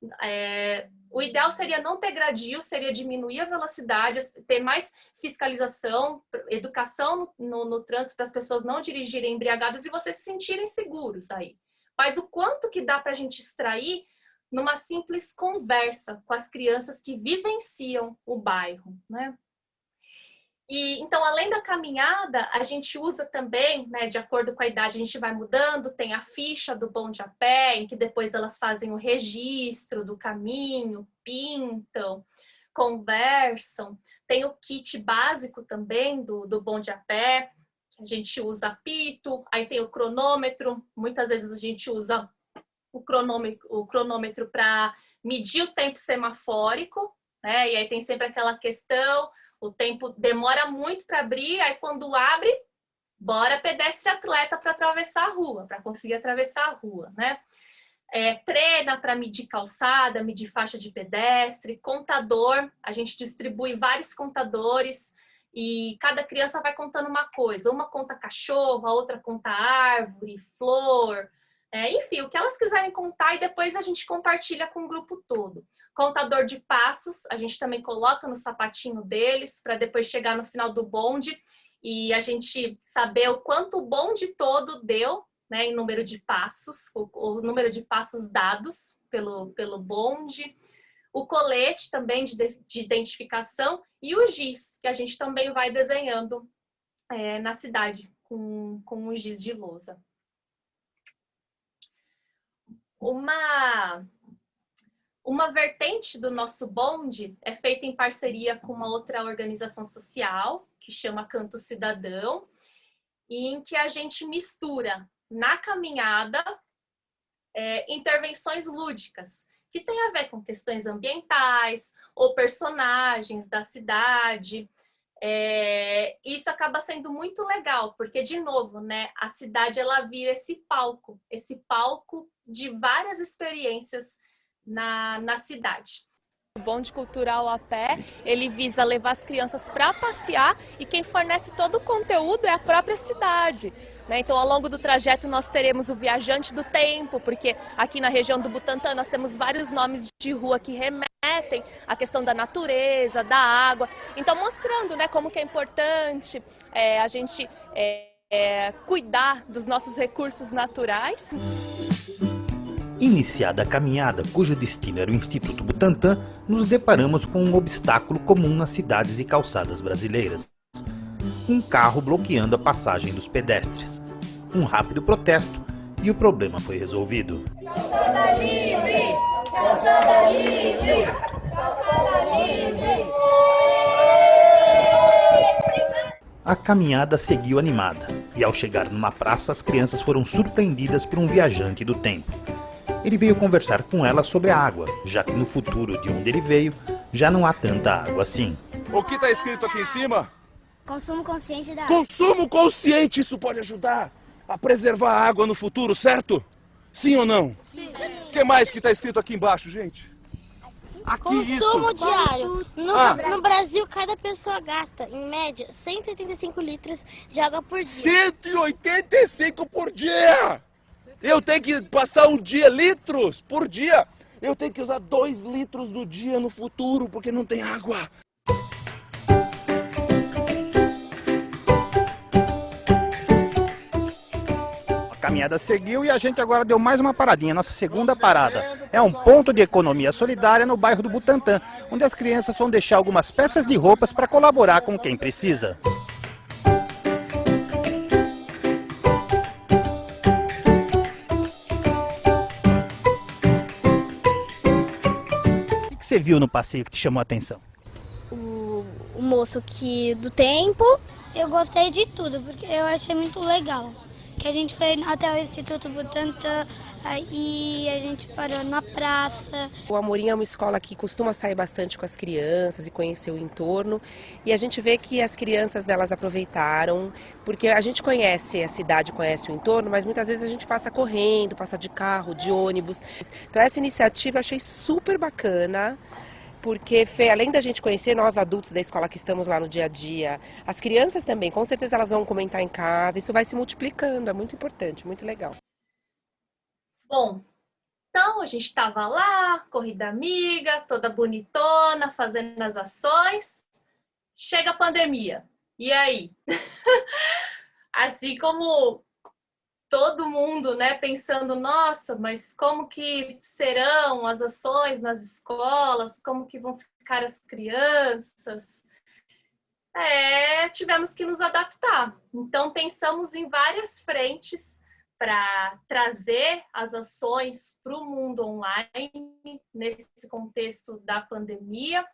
o ideal seria não ter gradil, seria diminuir a velocidade, ter mais fiscalização, educação no trânsito para as pessoas não dirigirem embriagadas e vocês se sentirem seguros aí. Mas o quanto que dá para a gente extrair numa simples conversa com as crianças que vivenciam o bairro, né? E, então, além da caminhada, a gente usa também, né, de acordo com a idade, a gente vai mudando, tem a ficha do bonde a pé, em que depois elas fazem o registro do caminho, pintam, conversam. Tem o kit básico também do bonde a pé, a gente usa apito, aí tem o cronômetro, muitas vezes a gente usa o cronômetro para medir o tempo semafórico, né, e aí tem sempre aquela questão, o tempo demora muito para abrir, aí quando abre, bora pedestre atleta para atravessar a rua, para conseguir atravessar a rua, né? Treina para medir calçada, medir faixa de pedestre, contador, a gente distribui vários contadores e cada criança vai contando uma coisa, uma conta cachorro, a outra conta árvore, flor, enfim, o que elas quiserem contar e depois a gente compartilha com o grupo todo. Contador de passos, a gente também coloca no sapatinho deles para depois chegar no final do bonde e a gente saber o quanto o bonde todo deu, né, em número de passos, o número de passos dados pelo bonde, o colete também de identificação e o giz, que a gente também vai desenhando na cidade com o giz de lousa. Uma vertente do nosso bonde é feita em parceria com uma outra organização social, que chama Canto Cidadão, em que a gente mistura na caminhada intervenções lúdicas, que tem a ver com questões ambientais ou personagens da cidade. Isso acaba sendo muito legal, porque, de novo, né, a cidade ela vira esse palco de várias experiências na cidade. O bonde cultural a pé, ele visa levar as crianças para passear e quem fornece todo o conteúdo é a própria cidade, né? Então, ao longo do trajeto, nós teremos o viajante do tempo, porque aqui na região do Butantã nós temos vários nomes de rua que remetem à questão da natureza, da água. Então, mostrando, né, como que é importante a gente cuidar dos nossos recursos naturais. Iniciada a caminhada, cujo destino era o Instituto Butantã, nos deparamos com um obstáculo comum nas cidades e calçadas brasileiras. Um carro bloqueando a passagem dos pedestres. Um rápido protesto e o problema foi resolvido. Calçada livre! Calçada livre! Calçada livre! A caminhada seguiu animada, e ao chegar numa praça, as crianças foram surpreendidas por um viajante do tempo. Ele veio conversar com elas sobre a água, já que no futuro de onde ele veio, já não há tanta água assim. O que está escrito aqui em cima? Consumo consciente da água. Consumo consciente, isso pode ajudar a preservar a água no futuro, certo? Sim ou não? Sim. O que mais que está escrito aqui embaixo, gente? Aqui Consumo isso. diário. No Brasil, cada pessoa gasta, em média, 185 litros de água por dia. 185 por dia! Eu tenho que passar um dia, litros por dia. Eu tenho que usar 2 litros do dia no futuro, porque não tem água. A caminhada seguiu e a gente agora deu mais uma paradinha, nossa segunda parada. É um ponto de economia solidária no bairro do Butantã, onde as crianças vão deixar algumas peças de roupas para colaborar com quem precisa. O que você viu no passeio que te chamou a atenção? O moço do tempo. Eu gostei de tudo, porque eu achei muito legal. Que a gente foi até o Instituto Butantan e a gente parou na praça. O Amorim é uma escola que costuma sair bastante com as crianças e conhecer o entorno. E a gente vê que as crianças, elas aproveitaram, porque a gente conhece a cidade, conhece o entorno, mas muitas vezes a gente passa correndo, passa de carro, de ônibus. Então essa iniciativa eu achei super bacana. Porque, Fê, além da gente conhecer, nós adultos da escola que estamos lá no dia a dia, as crianças também, com certeza elas vão comentar em casa, isso vai se multiplicando, é muito importante, muito legal. Bom, então a gente estava lá, corrida amiga, toda bonitona, fazendo as ações. Chega a pandemia. E aí? Assim como todo mundo, né, pensando, nossa, mas como que serão as ações nas escolas? Como que vão ficar as crianças? Tivemos que nos adaptar. Então, pensamos em várias frentes para trazer as ações para o mundo online, nesse contexto da pandemia.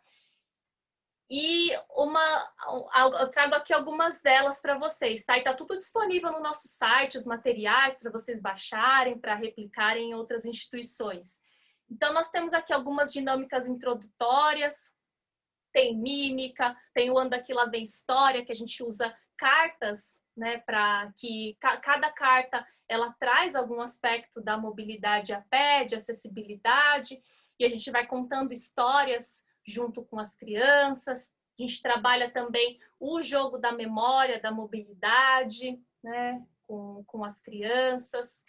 E eu trago aqui algumas delas para vocês, tá? E tá tudo disponível no nosso site, os materiais para vocês baixarem, para replicarem em outras instituições. Então, nós temos aqui algumas dinâmicas introdutórias, tem mímica, tem o Anda Aqui Lá Vem História, que a gente usa cartas, né, para que cada carta ela traz algum aspecto da mobilidade a pé, de acessibilidade, e a gente vai contando histórias junto com as crianças. A gente trabalha também o jogo da memória, da mobilidade, né, com as crianças.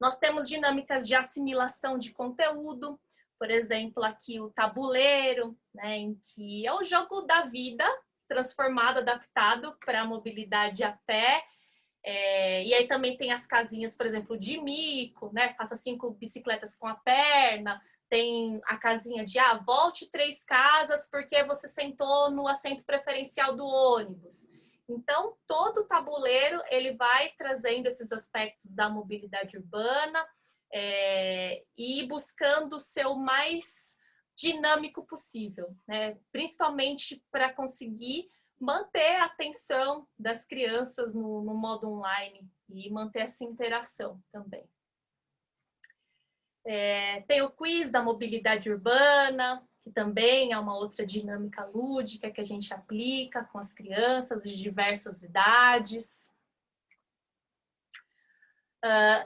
Nós temos dinâmicas de assimilação de conteúdo, por exemplo, aqui o tabuleiro, né, em que é o jogo da vida transformado, adaptado para a mobilidade a pé. E aí também tem as casinhas, por exemplo, de mico, né, faça 5 bicicletas com a perna. Tem a casinha de, volte 3 casas porque você sentou no assento preferencial do ônibus. Então, todo o tabuleiro, ele vai trazendo esses aspectos da mobilidade urbana e buscando ser o mais dinâmico possível, né? Principalmente para conseguir manter a atenção das crianças no modo online e manter essa interação também. Tem o quiz da mobilidade urbana, que também é uma outra dinâmica lúdica que a gente aplica com as crianças de diversas idades.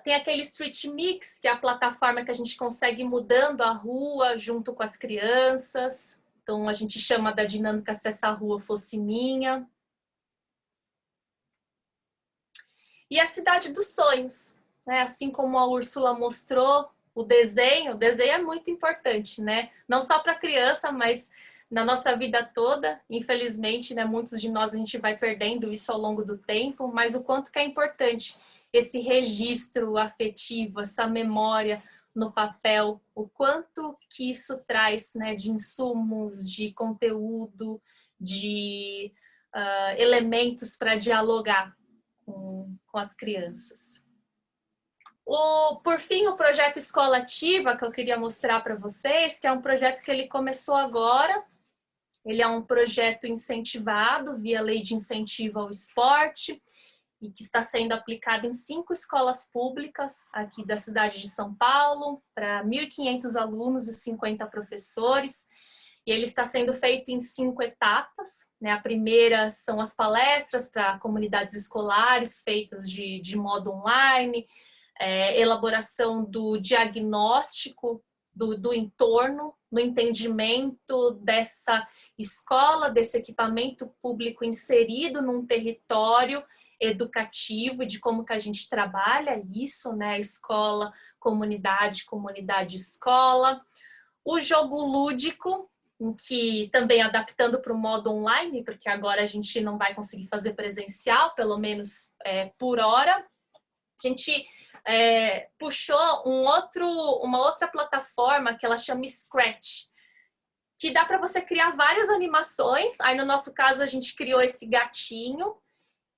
Tem aquele Street Mix, que é a plataforma que a gente consegue ir mudando a rua junto com as crianças. Então, a gente chama da dinâmica Se Essa Rua Fosse Minha. E a Cidade dos Sonhos, né? Assim como a Úrsula mostrou, o desenho é muito importante, né? Não só para a criança, mas na nossa vida toda. Infelizmente, né, muitos de nós a gente vai perdendo isso ao longo do tempo, mas o quanto que é importante esse registro afetivo, essa memória no papel, o quanto que isso traz, né, de insumos, de conteúdo, de elementos para dialogar com as crianças. Por fim, o projeto Escola Ativa, que eu queria mostrar para vocês, que é um projeto que ele começou agora. Ele é um projeto incentivado via Lei de Incentivo ao Esporte e que está sendo aplicado em 5 escolas públicas aqui da cidade de São Paulo, para 1.500 alunos e 50 professores. E ele está sendo feito em 5 etapas, né? A primeira são as palestras para comunidades escolares, feitas de modo online, elaboração do diagnóstico do entorno, no entendimento dessa escola, desse equipamento público inserido num território educativo, de como que a gente trabalha isso, né? Escola, comunidade, comunidade, escola. O jogo lúdico, em que também adaptando para o modo online, porque agora a gente não vai conseguir fazer presencial, pelo menos por hora. A gente puxou uma outra plataforma que ela chama Scratch, que dá para você criar várias animações. Aí no nosso caso a gente criou esse gatinho,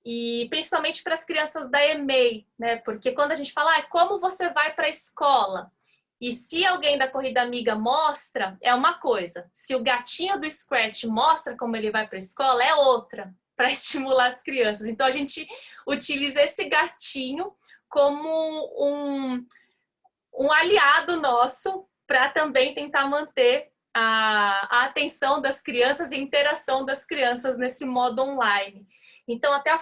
e principalmente para as crianças da EMEI, né? Porque quando a gente fala como você vai para a escola, e se alguém da Corrida Amiga mostra, é uma coisa. Se o gatinho do Scratch mostra como ele vai para a escola, é outra, para estimular as crianças. Então a gente utiliza esse gatinho como um aliado nosso para também tentar manter a atenção das crianças e a interação das crianças nesse modo online. Então, até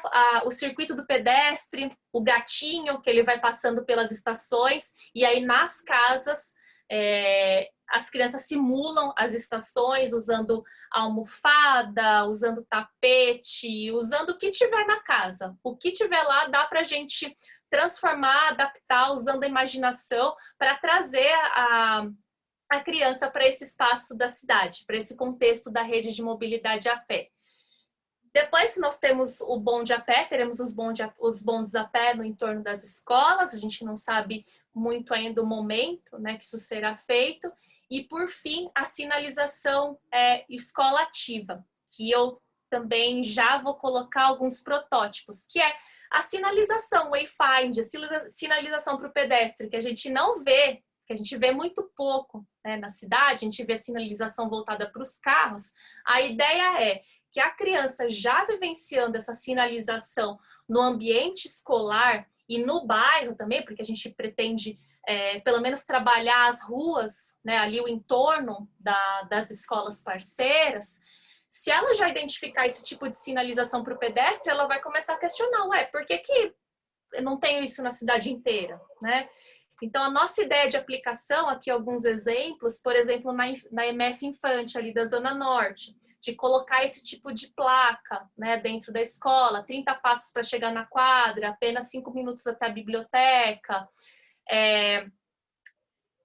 o circuito do pedestre, o gatinho, que ele vai passando pelas estações, e aí nas casas, as crianças simulam as estações usando almofada, usando tapete, usando o que tiver na casa. O que tiver lá dá para a gente transformar, adaptar, usando a imaginação para trazer a criança para esse espaço da cidade, para esse contexto da rede de mobilidade a pé. Depois nós temos o bonde a pé, teremos os bondes a pé no entorno das escolas, a gente não sabe muito ainda o momento, né, que isso será feito. E por fim, a sinalização escola ativa, que eu também já vou colocar alguns protótipos, que é a sinalização Wayfind, a sinalização para o pedestre, que a gente não vê, que a gente vê muito pouco, né, na cidade, a gente vê sinalização voltada para os carros. A ideia é que a criança já vivenciando essa sinalização no ambiente escolar e no bairro também, porque a gente pretende pelo menos trabalhar as ruas, né, ali o entorno das escolas parceiras. Se ela já identificar esse tipo de sinalização para o pedestre, ela vai começar a questionar, por que eu não tenho isso na cidade inteira, né? Então, a nossa ideia de aplicação, aqui alguns exemplos, por exemplo, na MF Infante, ali da Zona Norte, de colocar esse tipo de placa, né, dentro da escola, 30 passos para chegar na quadra, apenas 5 minutos até a biblioteca,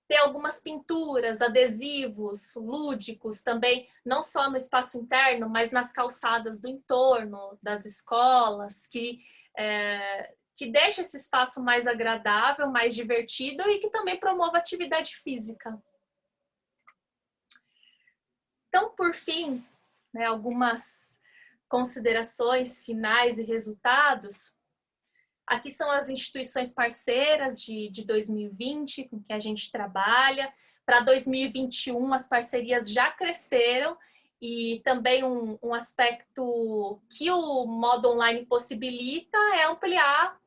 ter algumas pinturas, adesivos, lúdicos também, não só no espaço interno, mas nas calçadas do entorno das escolas, que deixa esse espaço mais agradável, mais divertido e que também promova atividade física. Então, por fim, né, algumas considerações finais e resultados. Aqui são as instituições parceiras de 2020 com que a gente trabalha. Para 2021, as parcerias já cresceram e também um aspecto que o modo online possibilita é ampliar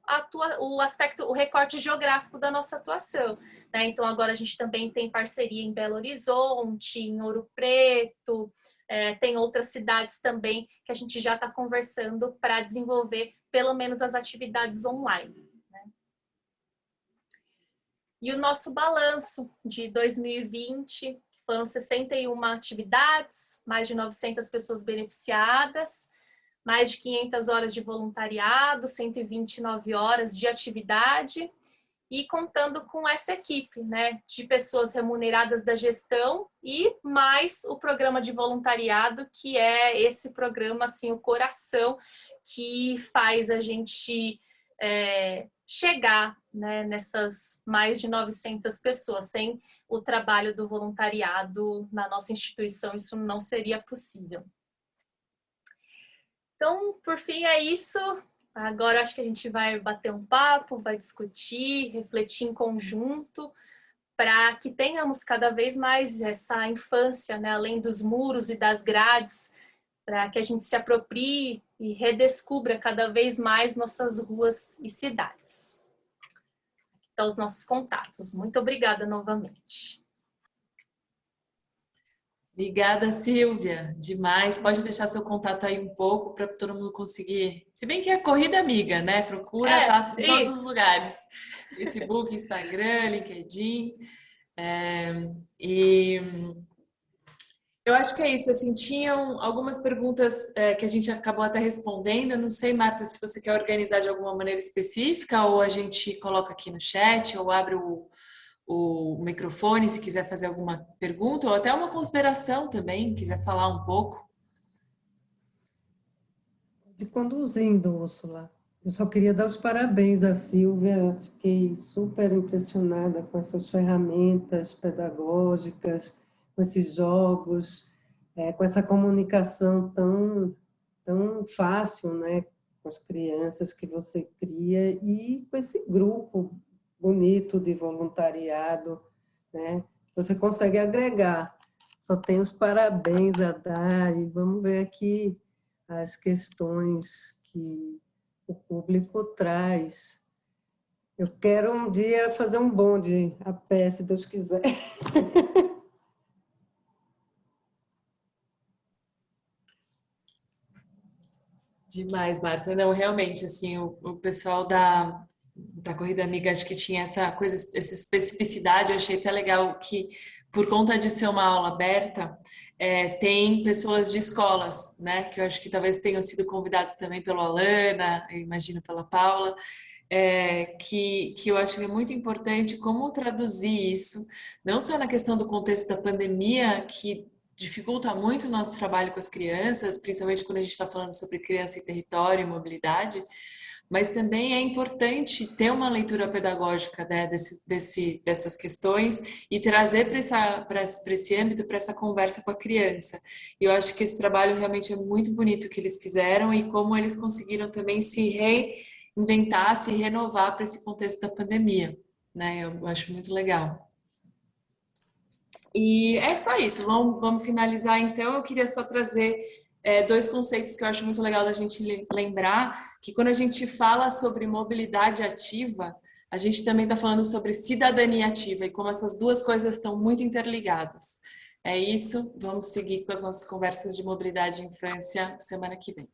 o recorte geográfico da nossa atuação, né? Então, agora a gente também tem parceria em Belo Horizonte, em Ouro Preto, tem outras cidades também que a gente já está conversando para desenvolver pelo menos as atividades online, né? E o nosso balanço de 2020 foram 61 atividades, mais de 900 pessoas beneficiadas, mais de 500 horas de voluntariado, 129 horas de atividade, e contando com essa equipe, né, de pessoas remuneradas da gestão e mais o programa de voluntariado, que é esse programa, assim, o coração que faz a gente chegar, né, nessas mais de 900 pessoas. Sem o trabalho do voluntariado na nossa instituição, isso não seria possível. Então, por fim, é isso. Agora acho que a gente vai bater um papo, vai discutir, refletir em conjunto, para que tenhamos cada vez mais essa infância, né, além dos muros e das grades, para que a gente se aproprie e redescubra cada vez mais nossas ruas e cidades. Então, os nossos contatos. Muito obrigada novamente. Obrigada, Silvia. Demais. Pode deixar seu contato aí um pouco para todo mundo conseguir. Se bem que é corrida amiga, né? Procura, tá em todos os lugares. Facebook, Instagram, LinkedIn. E eu acho que é isso. Assim, tinham algumas perguntas que a gente acabou até respondendo. Eu não sei, Marta, se você quer organizar de alguma maneira específica ou a gente coloca aqui no chat ou abre o microfone se quiser fazer alguma pergunta ou até uma consideração também, quiser falar um pouco. De conduzindo, Úrsula. Eu só queria dar os parabéns à Silvia. Fiquei super impressionada com essas ferramentas pedagógicas, com esses jogos, com essa comunicação tão fácil, né, com as crianças que você cria e com esse grupo bonito de voluntariado, né? Você consegue agregar. Só tem os parabéns a dar e vamos ver aqui as questões que o público traz. Eu quero um dia fazer um bonde a pé, se Deus quiser. Demais, Marta. Não, realmente, assim, o pessoal da Corrida Amiga, acho que tinha essa coisa, essa especificidade. Eu achei até legal que, por conta de ser uma aula aberta, tem pessoas de escolas, né? Que eu acho que talvez tenham sido convidados também pela Alana, eu imagino pela Paula, que eu acho que é muito importante como traduzir isso, não só na questão do contexto da pandemia, que dificulta muito o nosso trabalho com as crianças, principalmente quando a gente está falando sobre criança e território e mobilidade, mas também é importante ter uma leitura pedagógica, né, dessas questões e trazer para esse âmbito, para essa conversa com a criança. E eu acho que esse trabalho realmente é muito bonito que eles fizeram e como eles conseguiram também se reinventar, se renovar para esse contexto da pandemia, né? Eu acho muito legal. E é só isso, vamos finalizar então. Eu queria só trazer dois conceitos que eu acho muito legal da gente lembrar, que quando a gente fala sobre mobilidade ativa, a gente também está falando sobre cidadania ativa e como essas duas coisas estão muito interligadas. É isso, vamos seguir com as nossas conversas de mobilidade e infância semana que vem.